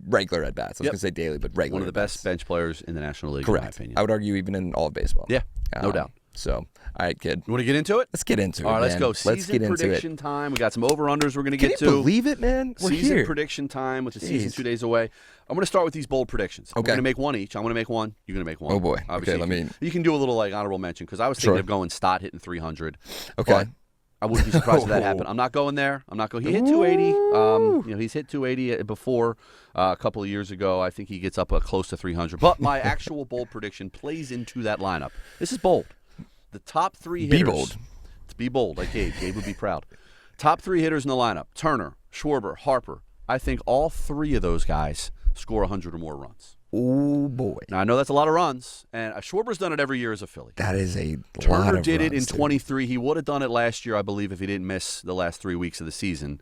Regular at bats. I was going to say daily, but regular. One of the best bench players in the National League, correct. in my opinion. I would argue even in all of baseball. Yeah. No doubt. So, all right, kid. You want to get into it? Let's get into it. All right, let's man. go. Season prediction time. We got some over-unders we're going to get to. Can you believe it, man? We're season here. prediction time with the season 2 days away. I'm going to start with these bold predictions. Okay. We're going to make one each. I'm going to make one. You're going to make one. Oh, boy. Obviously, okay, you can do a little honorable mention because I was thinking of going Stott hitting 300. Okay. I wouldn't be surprised if that happened. I'm not going there. I'm not going. He hit 280. He's hit 280 before a couple of years ago. I think he gets up close to 300. But my actual bold prediction plays into that lineup. This is bold. The top 3 hitters. Be bold. Be bold, like Gabe. Gabe would be proud. Top 3 hitters in the lineup: Turner, Schwarber, Harper. I think all 3 of those guys score 100 or more runs. Oh, boy. Now, I know that's a lot of runs, and Schwarber's done it every year as a Philly. That is a Turner lot of did runs, it in dude. 23. He would have done it last year, I believe, if he didn't miss the last 3 weeks of the season.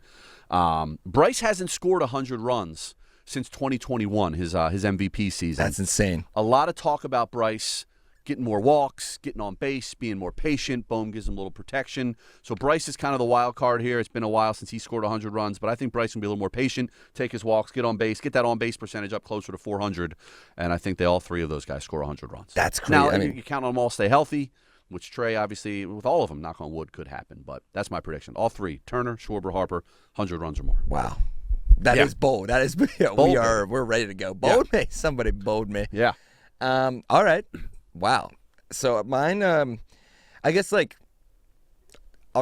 Bryce hasn't scored 100 runs since 2021, his MVP season. That's insane. A lot of talk about Bryce getting more walks, getting on base, being more patient. Bohm gives him a little protection. So Bryce is kind of the wild card here. It's been a while since he scored 100 runs, but I think Bryce can be a little more patient, take his walks, get on base, get that on-base percentage up closer to 400, and I think all 3 of those guys score 100 runs. That's crazy. Now, you count on them all stay healthy, which Trey, obviously, with all of them, knock on wood, could happen, but that's my prediction. All 3, Turner, Schwarber, Harper, 100 runs or more. Wow. That is bold. That is bold. We're ready to go. Bold me. Somebody bold me. Yeah. All right. Wow. So mine, I guess I'm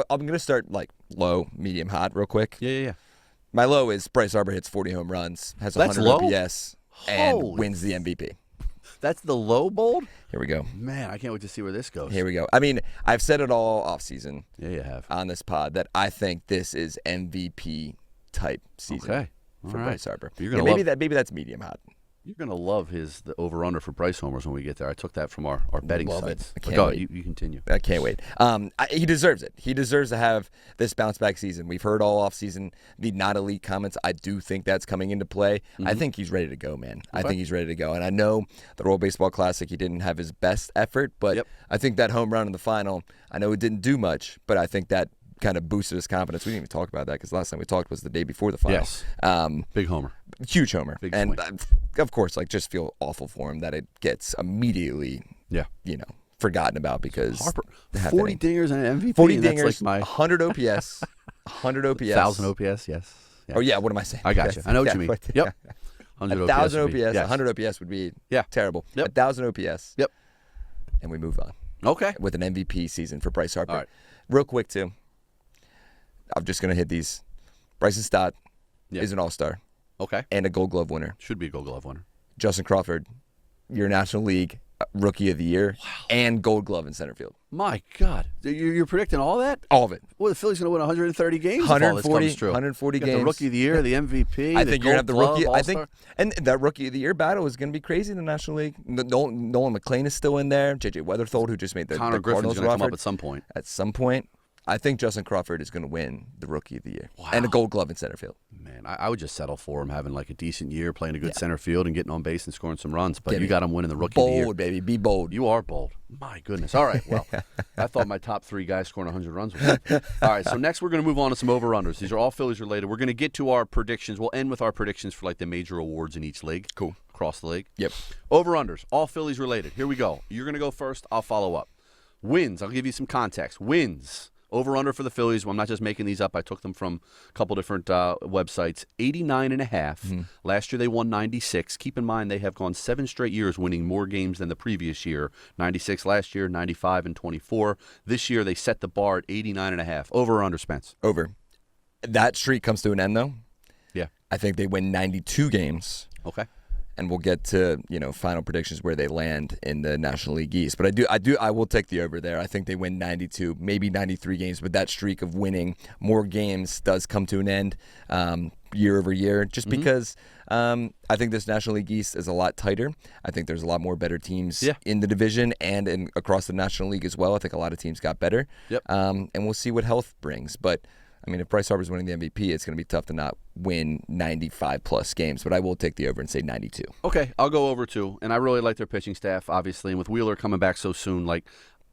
gonna start low, medium, hot, real quick. Yeah. My low is Bryce Harper hits 40 home runs, has 100 low? OPS, and wins the MVP. That's the low bold? Here we go. Man, I can't wait to see where this goes. Here we go. I mean, I've said it all off season. Yeah, you have. On this pod that I think this is MVP type season for Bryce Harper. You're gonna maybe that's medium hot. You're going to love the over-under for Bryce homers when we get there. I took that from our betting Love sites. it. I can't Go, wait. you continue. I can't wait. He deserves it. He deserves to have this bounce-back season. We've heard all off-season the not-elite comments. I do think that's coming into play. I think he's ready to go, man. I think he's ready to go. And I know the World Baseball Classic, he didn't have his best effort, but I think that home run in the final, I know it didn't do much, but I think that kind of boosted his confidence. We didn't even talk about that because last time we talked was the day before the final. Yes. Big homer. Huge homer. Big and swing. Of course, just feel awful for him that it gets immediately, forgotten about because Harper, 40 dingers and an MVP. 40 and dingers, that's 100 OPS, 100 OPS. 1,000 OPS, yes. Oh, yeah, what am I saying? I got you. I know what you mean. Yep. 1,000 OPS, 100 OPS would be terrible. 1,000 OPS. Yep. And we move on. Okay. With an MVP season for Bryce Harper. All right. Real quick, too. I'm just going to hit these. Bryson Stott is an all-star. Okay. And a Gold Glove winner. Should be a Gold Glove winner. Justin Crawford, your National League Rookie of the Year, and Gold Glove in center field. My God. You're predicting all that? All of it. Well, the Phillies going to win 130 games if all this comes true. 140 games. The Rookie of the Year, the MVP, I think you're going to have the Gold Rookie. Glove, I think, and that Rookie of the Year battle is going to be crazy in the National League. Nolan McClain is still in there. J.J. Weatherford, who just made the Connor Griffin's Cardinals going to come roster up at some point. At some point. I think Justin Crawford is going to win the Rookie of the Year Wow. and a Gold Glove in center field. Man, I would just settle for him having like a decent year, playing a good center field and getting on base and scoring some runs. But you got him winning the Rookie of the Year. Bold, baby. Be bold. You are bold. My goodness. All right. Well, I thought my top 3 guys scoring 100 runs was it. All right. So next we're going to move on to some over-unders. These are all Phillies related. We're going to get to our predictions. We'll end with our predictions for like the major awards in each league. Cool. Across the league. Yep. Over-unders. All Phillies related. Here we go. You're going to go first. I'll follow up. Wins. I'll give you some context. Wins. Over-under for the Phillies. Well, I'm not just making these up. I took them from a couple different websites. 89.5. Mm-hmm. Last year they won 96. Keep in mind they have gone 7 straight years winning more games than the previous year. 96 last year, 95 and 24. This year they set the bar at 89.5. Over or under, Spence? Over. That streak comes to an end, though. Yeah. I think they win 92 games. Okay. And we'll get to, final predictions where they land in the National League East. But I will take the over there. I think they win 92, maybe 93 games. But that streak of winning more games does come to an end year over year, just because I think this National League East is a lot tighter. I think there's a lot more better teams in the division and across the National League as well. I think a lot of teams got better. Yep. And we'll see what health brings. But if Bryce Harper's winning the MVP, it's going to be tough to not win 95-plus games. But I will take the over and say 92. Okay, I'll go over too. And I really like their pitching staff, obviously. And with Wheeler coming back so soon,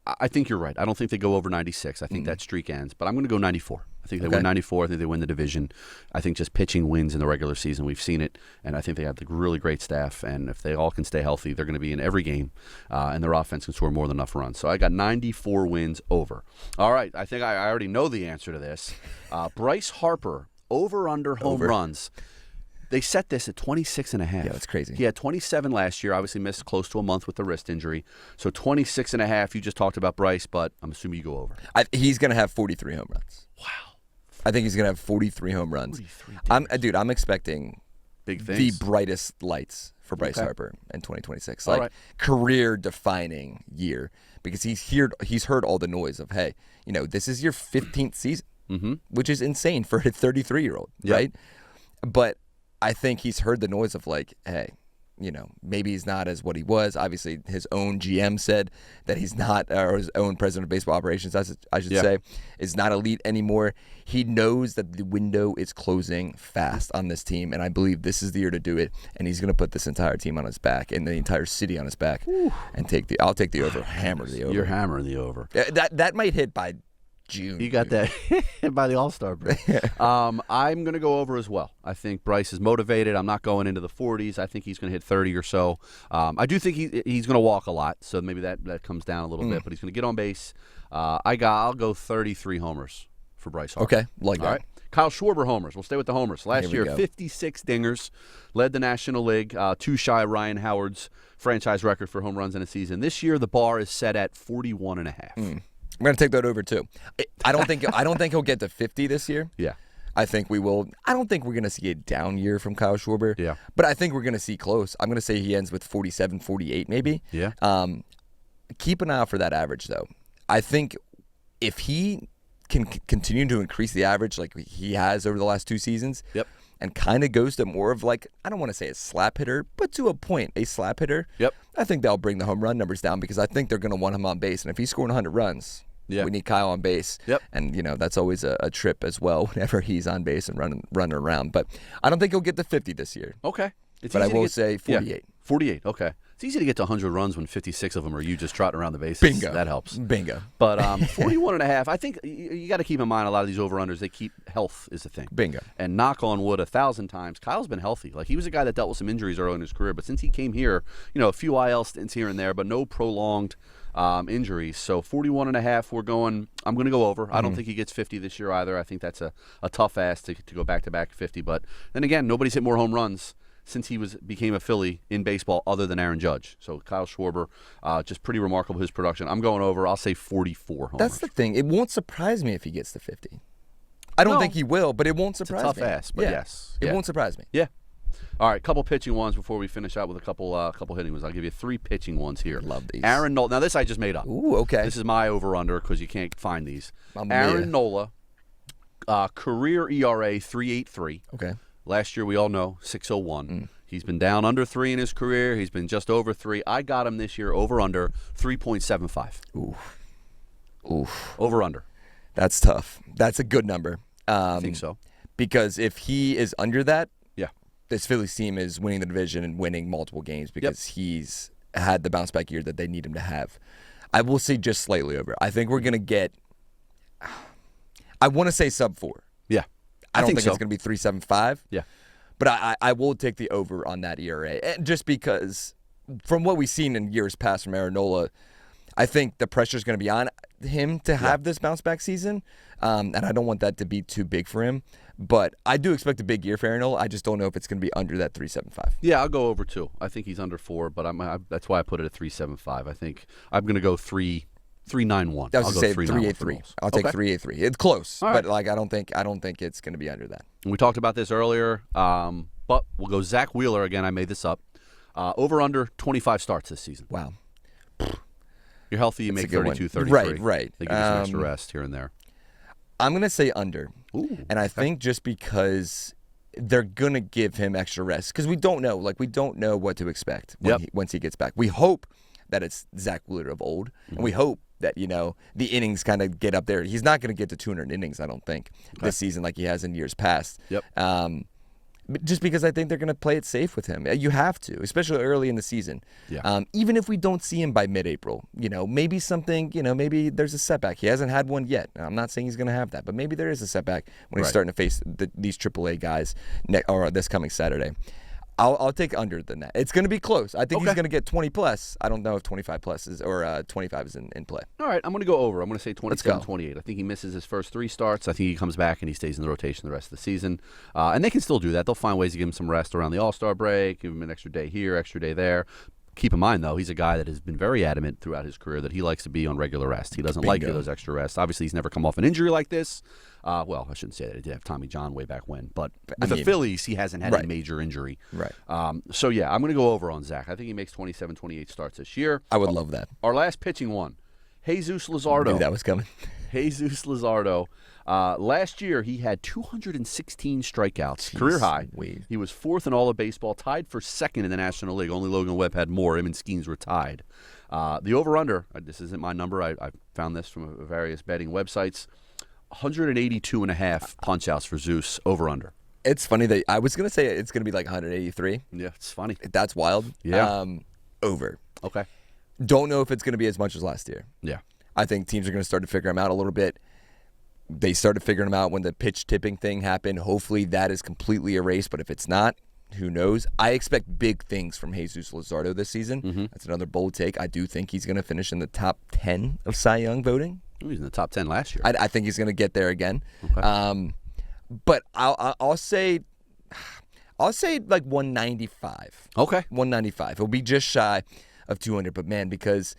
I think you're right. I don't think they go over 96. I think that streak ends. But I'm going to go 94. I think they win 94. I think they win the division. I think just pitching wins in the regular season. We've seen it. And I think they have the really great staff. And if they all can stay healthy, they're going to be in every game. And their offense can score more than enough runs. So I got 94 wins over. All right. I think I already know the answer to this. Bryce Harper, over/under home runs. They set this at 26.5. Yeah, that's crazy. He had 27 last year. Obviously missed close to a month with the wrist injury. So 26.5. You just talked about Bryce, but I'm assuming you go over. He's going to have 43 home runs. Wow. I think he's going to have 43 home runs. 43 I'm expecking big things. The brightest lights for Bryce Harper in 2026. All right. Career-defining year, because he's heard all the noise of, hey, this is your 15th season, which is insane for a 33-year-old, right? But I think he's heard the noise of hey, maybe he's not as what he was. Obviously, his own GM said that he's not, or his own president of baseball operations, I should say, is not elite anymore. He knows that the window is closing fast on this team, and I believe this is the year to do it. And he's going to put this entire team on his back and the entire city on his back, and I'll take the over, hammer the over. You're hammering the over. That might hit by June. You got that by the All-Star break. I'm going to go over as well. I think Bryce is motivated. I'm not going into the 40s. I think he's going to hit 30 or so. I do think he's going to walk a lot, so maybe that comes down a little bit. But he's going to get on base. I'll go 33 homers for Bryce Harper. Okay, like that. All right. Kyle Schwarber homers. We'll stay with the homers. Last year, 56 dingers, led the National League, 2 shy of Ryan Howard's franchise record for home runs in a season. This year, the bar is set at 41.5. I'm going to take that over too. I don't think he'll get to 50 this year. Yeah. I think we will. I don't think we're going to see a down year from Kyle Schwarber. Yeah. But I think we're going to see close. I'm going to say he ends with 47, 48 maybe. Yeah. Keep an eye out for that average though. I think if he can continue to increase the average like he has over the last 2 seasons. Yep. And kind of goes to more of I don't want to say a slap hitter, but to a point, a slap hitter. Yep. I think that'll bring the home run numbers down because I think they're going to want him on base. And if he's scoring 100 runs, we need Kyle on base. Yep. And, that's always a trip as well whenever he's on base and running around. But I don't think he'll get to 50 this year. Okay. But I will say 48. Yeah, 48, okay. It's easy to get to 100 runs when 56 of them are you just trotting around the bases. Bingo. That helps. Bingo. But 41.5, I think you got to keep in mind a lot of these over-unders, they keep health is the thing. Bingo. And knock on wood 1,000 times, Kyle's been healthy. He was a guy that dealt with some injuries early in his career, but since he came here, a few IL stints here and there, but no prolonged injuries. So 41.5, I'm going to go over. I don't think he gets 50 this year either. I think that's a tough ask to go back-to-back 50. But then again, nobody's hit more home runs since he became a Philly in baseball other than Aaron Judge. So Kyle Schwarber, just pretty remarkable his production. I'm going over. I'll say 44 homers. That's the thing. It won't surprise me if he gets to 50. I don't think he will, but it won't surprise me. It's a tough ask, but yes. It won't surprise me. Yeah. All right, couple pitching ones before we finish out with a couple hitting ones. I'll give you 3 pitching ones here. Love these. Aaron Nola. Now, this I just made up. Ooh, okay. This is my over-under because you can't find these. Aaron Nola, career ERA 3.83. Okay. Last year, we all know, 6.01. He's been down under 3 in his career. He's been just over 3. I got him this year over-under 3.75. Oof. Over-under. That's tough. That's a good number. I think so. Because if he is under that, Yeah. this Phillies team is winning the division and winning multiple games because he's had the bounce back year that they need him to have. I will say just slightly over. I think we're going to get, I want to say sub 4. Yeah. I don't think so. it's going to be 3.75. Yeah. But I will take the over on that ERA. And just because from what we've seen in years past from Aaron Nola, I think the pressure is going to be on him to have this bounce back season. And I don't want that to be too big for him. But I do expect a big year for Aaron Nola. I just don't know if it's going to be under that 3.75. Yeah, I'll go over 2. I think he's under 4, but that's why I put it at 3.75. I think I'm going to go 3.91. I was going to say 3.83. I'll take 3.83. It's close, but like I don't think it's going to be under that. And we talked about this earlier, but we'll go Zack Wheeler again. I made this up. Over under 25 starts this season. Wow. You're healthy, you make 32, 33. Right. They give you some extra rest here and there. I'm going to say under. Ooh, and I think just because they're going to give him extra rest because we don't know. Like, we don't know what to expect once he gets back. We hope that it's Zack Wheeler of old, and we hope that, the innings kind of get up there. He's not going to get to 200 innings, I don't think, this season like he has in years past. Yep. But just because I think they're going to play it safe with him. You have to, especially early in the season. Yeah. Even if we don't see him by mid-April, maybe something, maybe there's a setback. He hasn't had one yet. I'm not saying he's going to have that, but maybe there is a setback when he's starting to face these AAA guys this coming Saturday. I'll take under than that. It's going to be close. I think he's going to get 20 plus. I don't know if 25 plus is or 25 is in play. All right, I'm going to go over. I'm going to say 27, 28. I think he misses his first 3 starts. I think he comes back and he stays in the rotation the rest of the season. And they can still do that. They'll find ways to give him some rest around the All-Star break, give him an extra day here, extra day there. Keep in mind, though, he's a guy that has been very adamant throughout his career that he likes to be on regular rest. He doesn't like those extra rests. Obviously, he's never come off an injury like this. Well, I shouldn't say that. He did have Tommy John way back when. But with the Phillies, he hasn't had a major injury. Right. So, yeah, I'm going to go over on Zach. I think he makes 27, 28 starts this year. I would love that. Our last pitching one, Jesus Luzardo. I knew that was coming. Jesus Luzardo. Last year, he had 216 strikeouts, career high. Weed. He was 4th in all of baseball, tied for 2nd in the National League. Only Logan Webb had more. Him and Skeens were tied. The over-under, this isn't my number. I found this from various betting websites. 182.5 punch-outs for Zeus, over-under. It's funny that I was going to say it's going to be like 183. Yeah, it's funny. That's wild. Yeah. Over. Okay. Don't know if it's going to be as much as last year. Yeah. I think teams are going to start to figure him out a little bit. They started figuring him out when the pitch tipping thing happened. Hopefully that is completely erased, but if it's not, who knows? I expect big things from Jesus Luzardo this season. Mm-hmm. That's another bold take. I do think he's going to finish in the top 10 of Cy Young voting. He was in the top 10 last year. I think he's going to get there again. Okay. But I'll say like 195. Okay. 195. It'll be just shy of 200. But man, because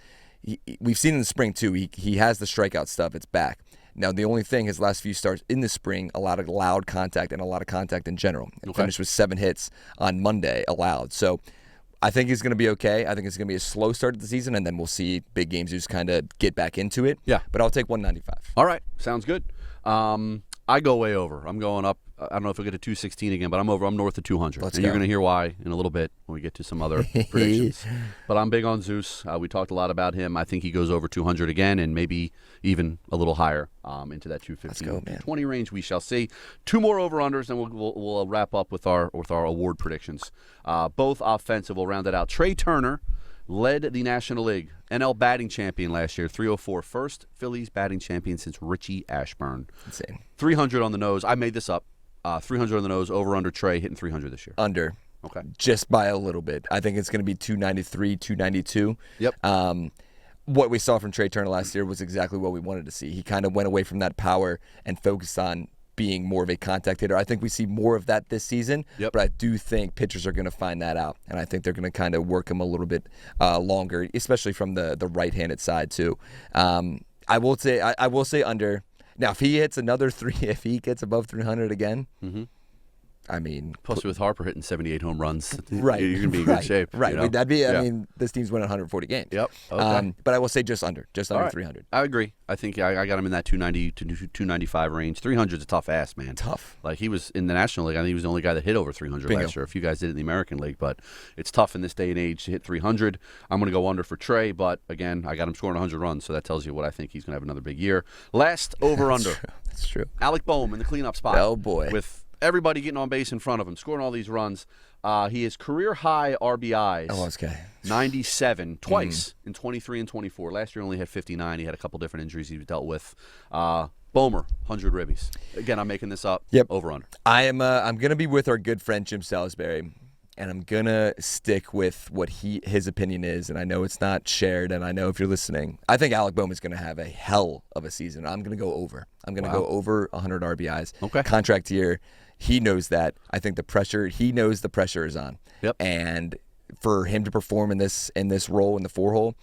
we've seen in the spring too, he has the strikeout stuff. It's back. Now, the only thing, his last few starts in the spring, a lot of loud contact and a lot of contact in general. Finished with 7 hits on Monday allowed. So I think he's going to be okay. I think it's going to be a slow start to the season, and then we'll see big games just kind of get back into it. Yeah. But I'll take 195. All right. Sounds good. I go way over. I'm going up. I don't know if we'll get to 216 again, but I'm over. I'm north of 200. Let's and go. You're going to hear why in a little bit when we get to some other predictions. But I'm big on Zeus. We talked a lot about him. I think he goes over 200 again and maybe even a little higher into that 215, 220 range. We shall see. 2 more over-unders, and we'll wrap up with our award predictions. Both offensive. We'll round it out. Trey Turner led the National League, NL batting champion last year, 304. First Phillies batting champion since Richie Ashburn. Insane. 300 on the nose. I made this up. 300 on the nose, over under Trey, hitting 300 this year. Under. Okay. Just by a little bit. I think it's going to be 293, 292. Yep. What we saw from Trey Turner last year was exactly what we wanted to see. He kind of went away from that power and focused on being more of a contact hitter. I think we see more of that this season, but I do think pitchers are going to find that out, and I think they're going to kind of work him a little bit longer, especially from the right-handed side too. I will say under. Now, if he hits another 3, if he gets above 300 again, I mean, plus with Harper hitting 78 home runs, right, you're gonna be in good shape. Right, you know? that'd be. I mean, this team's winning 140 games. Yep. Okay. But I will say just under right. 300. I agree. I think I got him in that 290 to 295 range. 300's a tough ass, man. Tough. Like he was in the National League. I think he was the only guy that hit over 300 last year. A few guys did it in the American League, but it's tough in this day and age to hit 300. I'm going to go under for Trey, but again, I got him scoring 100 runs, so that tells you what I think he's going to have another big year. Last over under. That's true. Alec Boehm in the cleanup spot. Oh boy. With everybody getting on base in front of him, scoring all these runs. He is career high RBIs. Oh, okay. 97 twice in 23 and 24. Last year only had 59. He had a couple different injuries he dealt with. Boomer, 100 ribbies. Again, I'm making this up. Yep. Over under. I'm gonna be with our good friend Jim Salisbury, and I'm gonna stick with what his opinion is. And I know it's not shared, and I know if you're listening, I think Alec Boehm is gonna have a hell of a season. I'm gonna go over. I'm gonna go over 100 RBIs. Okay. Contract year. He knows that. I think he knows the pressure is on. Yep. And for him to perform in this role in the 4-hole,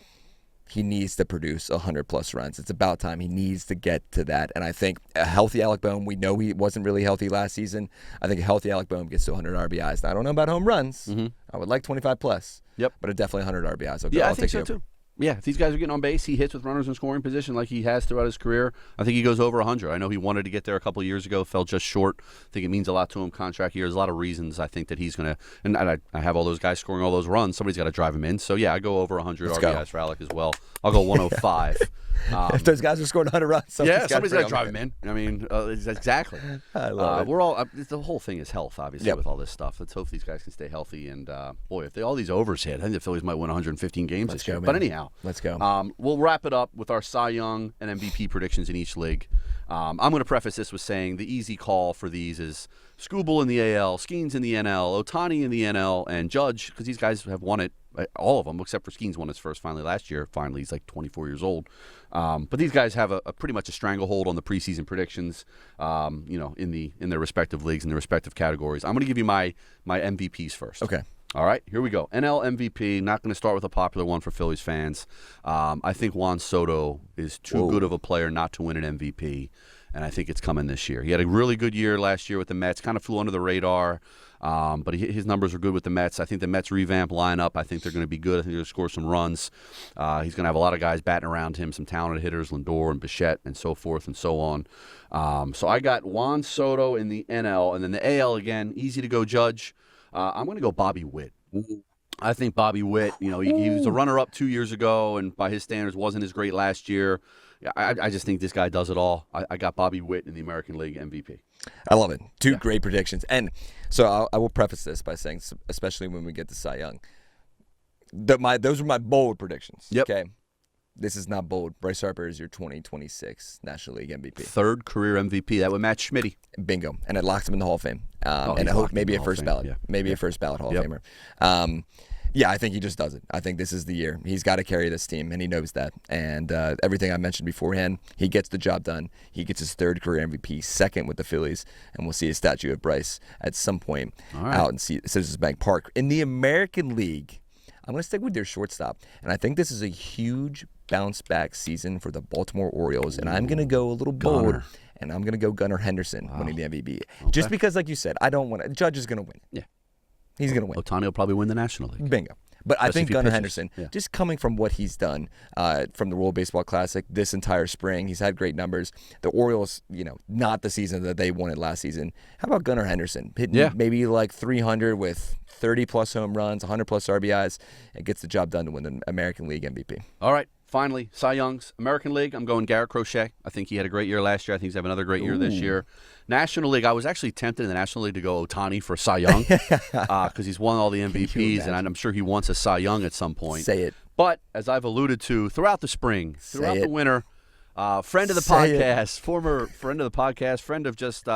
he needs to produce 100-plus runs. It's about time. He needs to get to that. And I think a healthy Alec Boehm, we know he wasn't really healthy last season. I think a healthy Alec Boehm gets to 100 RBIs. Now, I don't know about home runs. Mm-hmm. I would like 25-plus. Yep. But definitely 100 RBIs. I think so, too. Yeah, if these guys are getting on base, he hits with runners in scoring position like he has throughout his career. I think he goes over 100. I know he wanted to get there a couple of years ago, fell just short. I think it means a lot to him. Contract year, there's a lot of reasons I think that he's going to. And I have all those guys scoring all those runs. Somebody's got to drive him in. So, yeah, I go over 100 RBIs for Alec as well. I'll go 105. If those guys are scoring 100 runs, somebody's got to drive him in. I mean, exactly. I love it. We're all the whole thing is health, obviously, Yep. with all this stuff. Let's hope these guys can stay healthy. And boy, if all these overs hit, I think the Phillies might win 115 games this year. Man. But anyhow, let's go. We'll wrap it up with our Cy Young and MVP predictions in each league. I'm going to preface this with saying the easy call for these is Skubal in the AL, Skeens in the NL, Ohtani in the NL, and Judge, because these guys have won it. All of them, except for Skeens, won his first finally last year. Finally, he's like 24 years old. But these guys have a pretty much a stranglehold on the preseason predictions. In their respective leagues, in their respective categories. I'm going to give you my MVPs first. Okay. All right, here we go. NL MVP. Not going to start with a popular one for Phillies fans. I think Juan Soto is too good of a player not to win an MVP, and I think it's coming this year. He had a really good year last year with the Mets. Kind of flew under the radar. But his numbers are good with the Mets. I think the Mets revamp lineup. I think they're going to be good. I think they're going to score some runs. He's going to have a lot of guys batting around him, some talented hitters, Lindor and Bichette and so forth and so on. So I got Juan Soto in the NL. And then the AL, again, easy to go Judge. I'm going to go Bobby Witt. I think Bobby Witt, he was a runner-up 2 years ago, and by his standards wasn't as great last year. I just think this guy does it all. I got Bobby Witt in the American League MVP. I love it. Two great predictions. And so I will preface this by saying, especially when we get to Cy Young, those are my bold predictions. Yep. Okay. This is not bold. Bryce Harper is your 2026 National League MVP. Third career MVP. That would match Schmitty. Bingo. And it locks him in the Hall of Fame. And I hope maybe a first ballot. Yeah. Maybe a first ballot Hall of Famer. Yeah, I think he just does it. I think this is the year. He's got to carry this team, and he knows that. And everything I mentioned beforehand, he gets the job done. He gets his third career MVP, second with the Phillies, and we'll see a statue of Bryce at some point out in Citizens Bank Park. In the American League, I'm going to stick with their shortstop, and I think this is a huge bounce-back season for the Baltimore Orioles, and I'm going to go a little bold, and I'm going to go Gunnar Henderson winning the MVP. Okay. Just because, like you said, I don't want to. Judge is going to win. Yeah. He's going to win. Ohtani will probably win the National League. Bingo. But I think Gunnar Henderson, yeah. just coming from what he's done from the World Baseball Classic this entire spring, he's had great numbers. The Orioles, not the season that they wanted last season. How about Gunnar Henderson hitting maybe like 300 with 30-plus home runs, 100-plus RBIs, and gets the job done to win the American League MVP. All right. Finally, Cy Young's American League. I'm going Garrett Crochet. I think he had a great year last year. I think he's having another great year this year. National League, I was actually tempted in the National League to go Ohtani for Cy Young because he's won all the MVPs, and I'm sure he wants a Cy Young at some point. Say it. But as I've alluded to, throughout the spring, throughout the winter, friend of the podcast, former friend of the podcast, friend of just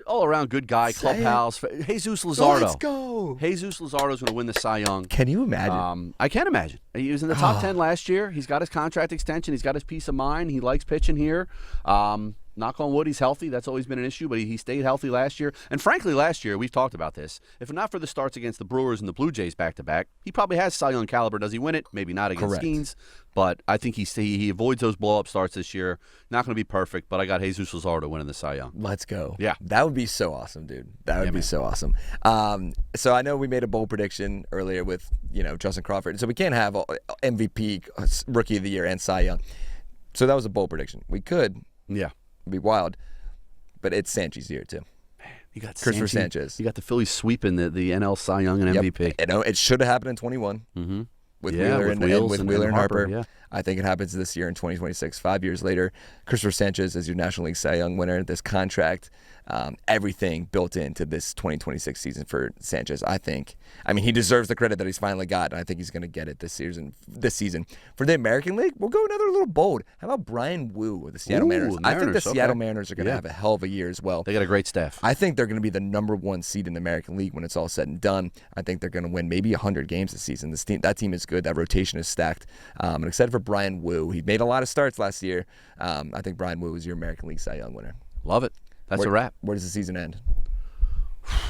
all-around good guy, clubhouse, Jesus Luzardo. Let's go. Jesus Luzardo's going to win the Cy Young. Can you imagine? I can imagine. He was in the top 10 last year. He's got his contract extension. He's got his peace of mind. He likes pitching here. knock on wood, he's healthy. That's always been an issue, but he stayed healthy last year. And frankly, last year, we've talked about this. If not for the starts against the Brewers and the Blue Jays back-to-back, he probably has Cy Young caliber. Does he win it? Maybe not against Skeens. But I think he avoids those blow-up starts this year. Not going to be perfect, but I got Jesus Luzardo winning the Cy Young. Let's go. Yeah. That would be so awesome, dude. That would be so awesome. So I know we made a bold prediction earlier with, Justin Crawford. So we can't have MVP, Rookie of the Year, and Cy Young. So that was a bold prediction. We could. Yeah. It'd be wild. But it's Sanchez year, too. You got Christopher Sanchez. You got the Phillies sweeping the NL Cy Young and MVP. It should have happened in 21. Mm-hmm. With Wheeler and Harper. Yeah. I think it happens this year in 2026, 5 years later. Christopher Sanchez is your National League Cy Young winner. This contract, everything built into this 2026 season for Sanchez, I think. I mean, he deserves the credit that he's finally got, and I think he's going to get it this season. For the American League, we'll go another little bold. How about Brian Wu with the Seattle Mariners? I think the Seattle Mariners are going to have a hell of a year as well. They got a great staff. I think they're going to be the number 1 seed in the American League when it's all said and done. I think they're going to win maybe 100 games this season. That team is good. That rotation is stacked. I'm excited for Brian Wu. He made a lot of starts last year. I think Brian Wu is your American League Cy Young winner. Love it. That's a wrap. Where does the season end?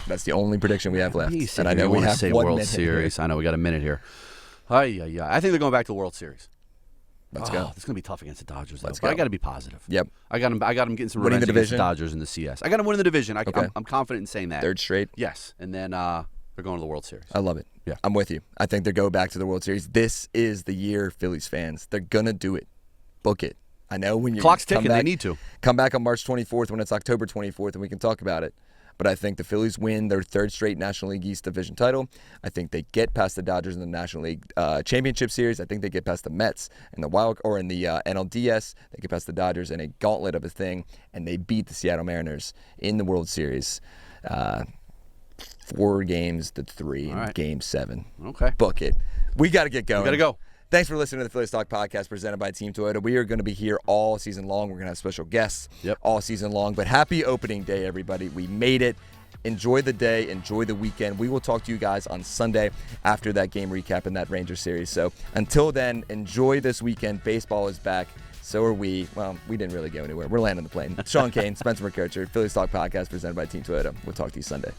That's the only prediction we have left. And I know we have World Series. I know we got a minute here. I think they're going back to the World Series. Let's go. It's going to be tough against the Dodgers, though. Let's but go. I got to be positive. Yep. I got them getting some winning revenge the against division. the Dodgers in the CS. I got them winning the division. I'm confident in saying that. 3rd straight. Yes. And then they're going to the World Series. I love it. Yeah. I'm with you. I think they go back to the World Series. This is the year, Phillies fans. They're going to do it. Book it. I know when you clock's ticking, they need to. Come back on March 24th when it's October 24th, and we can talk about it. But I think the Phillies win their 3rd straight National League East Division title. I think they get past the Dodgers in the National League Championship Series. I think they get past the Mets in the NLDS. They get past the Dodgers in a gauntlet of a thing, and they beat the Seattle Mariners in the World Series. 4 games to 3 in Game 7. Okay. Book it. We got to get going. We got to go. Thanks for listening to the Phillies Talk podcast presented by Team Toyota. We are going to be here all season long. We're going to have special guests all season long. But happy opening day, everybody. We made it. Enjoy the day. Enjoy the weekend. We will talk to you guys on Sunday after that game recap in that Ranger series. So until then, enjoy this weekend. Baseball is back. So are we. Well, we didn't really go anywhere. We're landing the plane. Sean Kane, Spencer McKercher, Phillies Talk podcast presented by Team Toyota. We'll talk to you Sunday.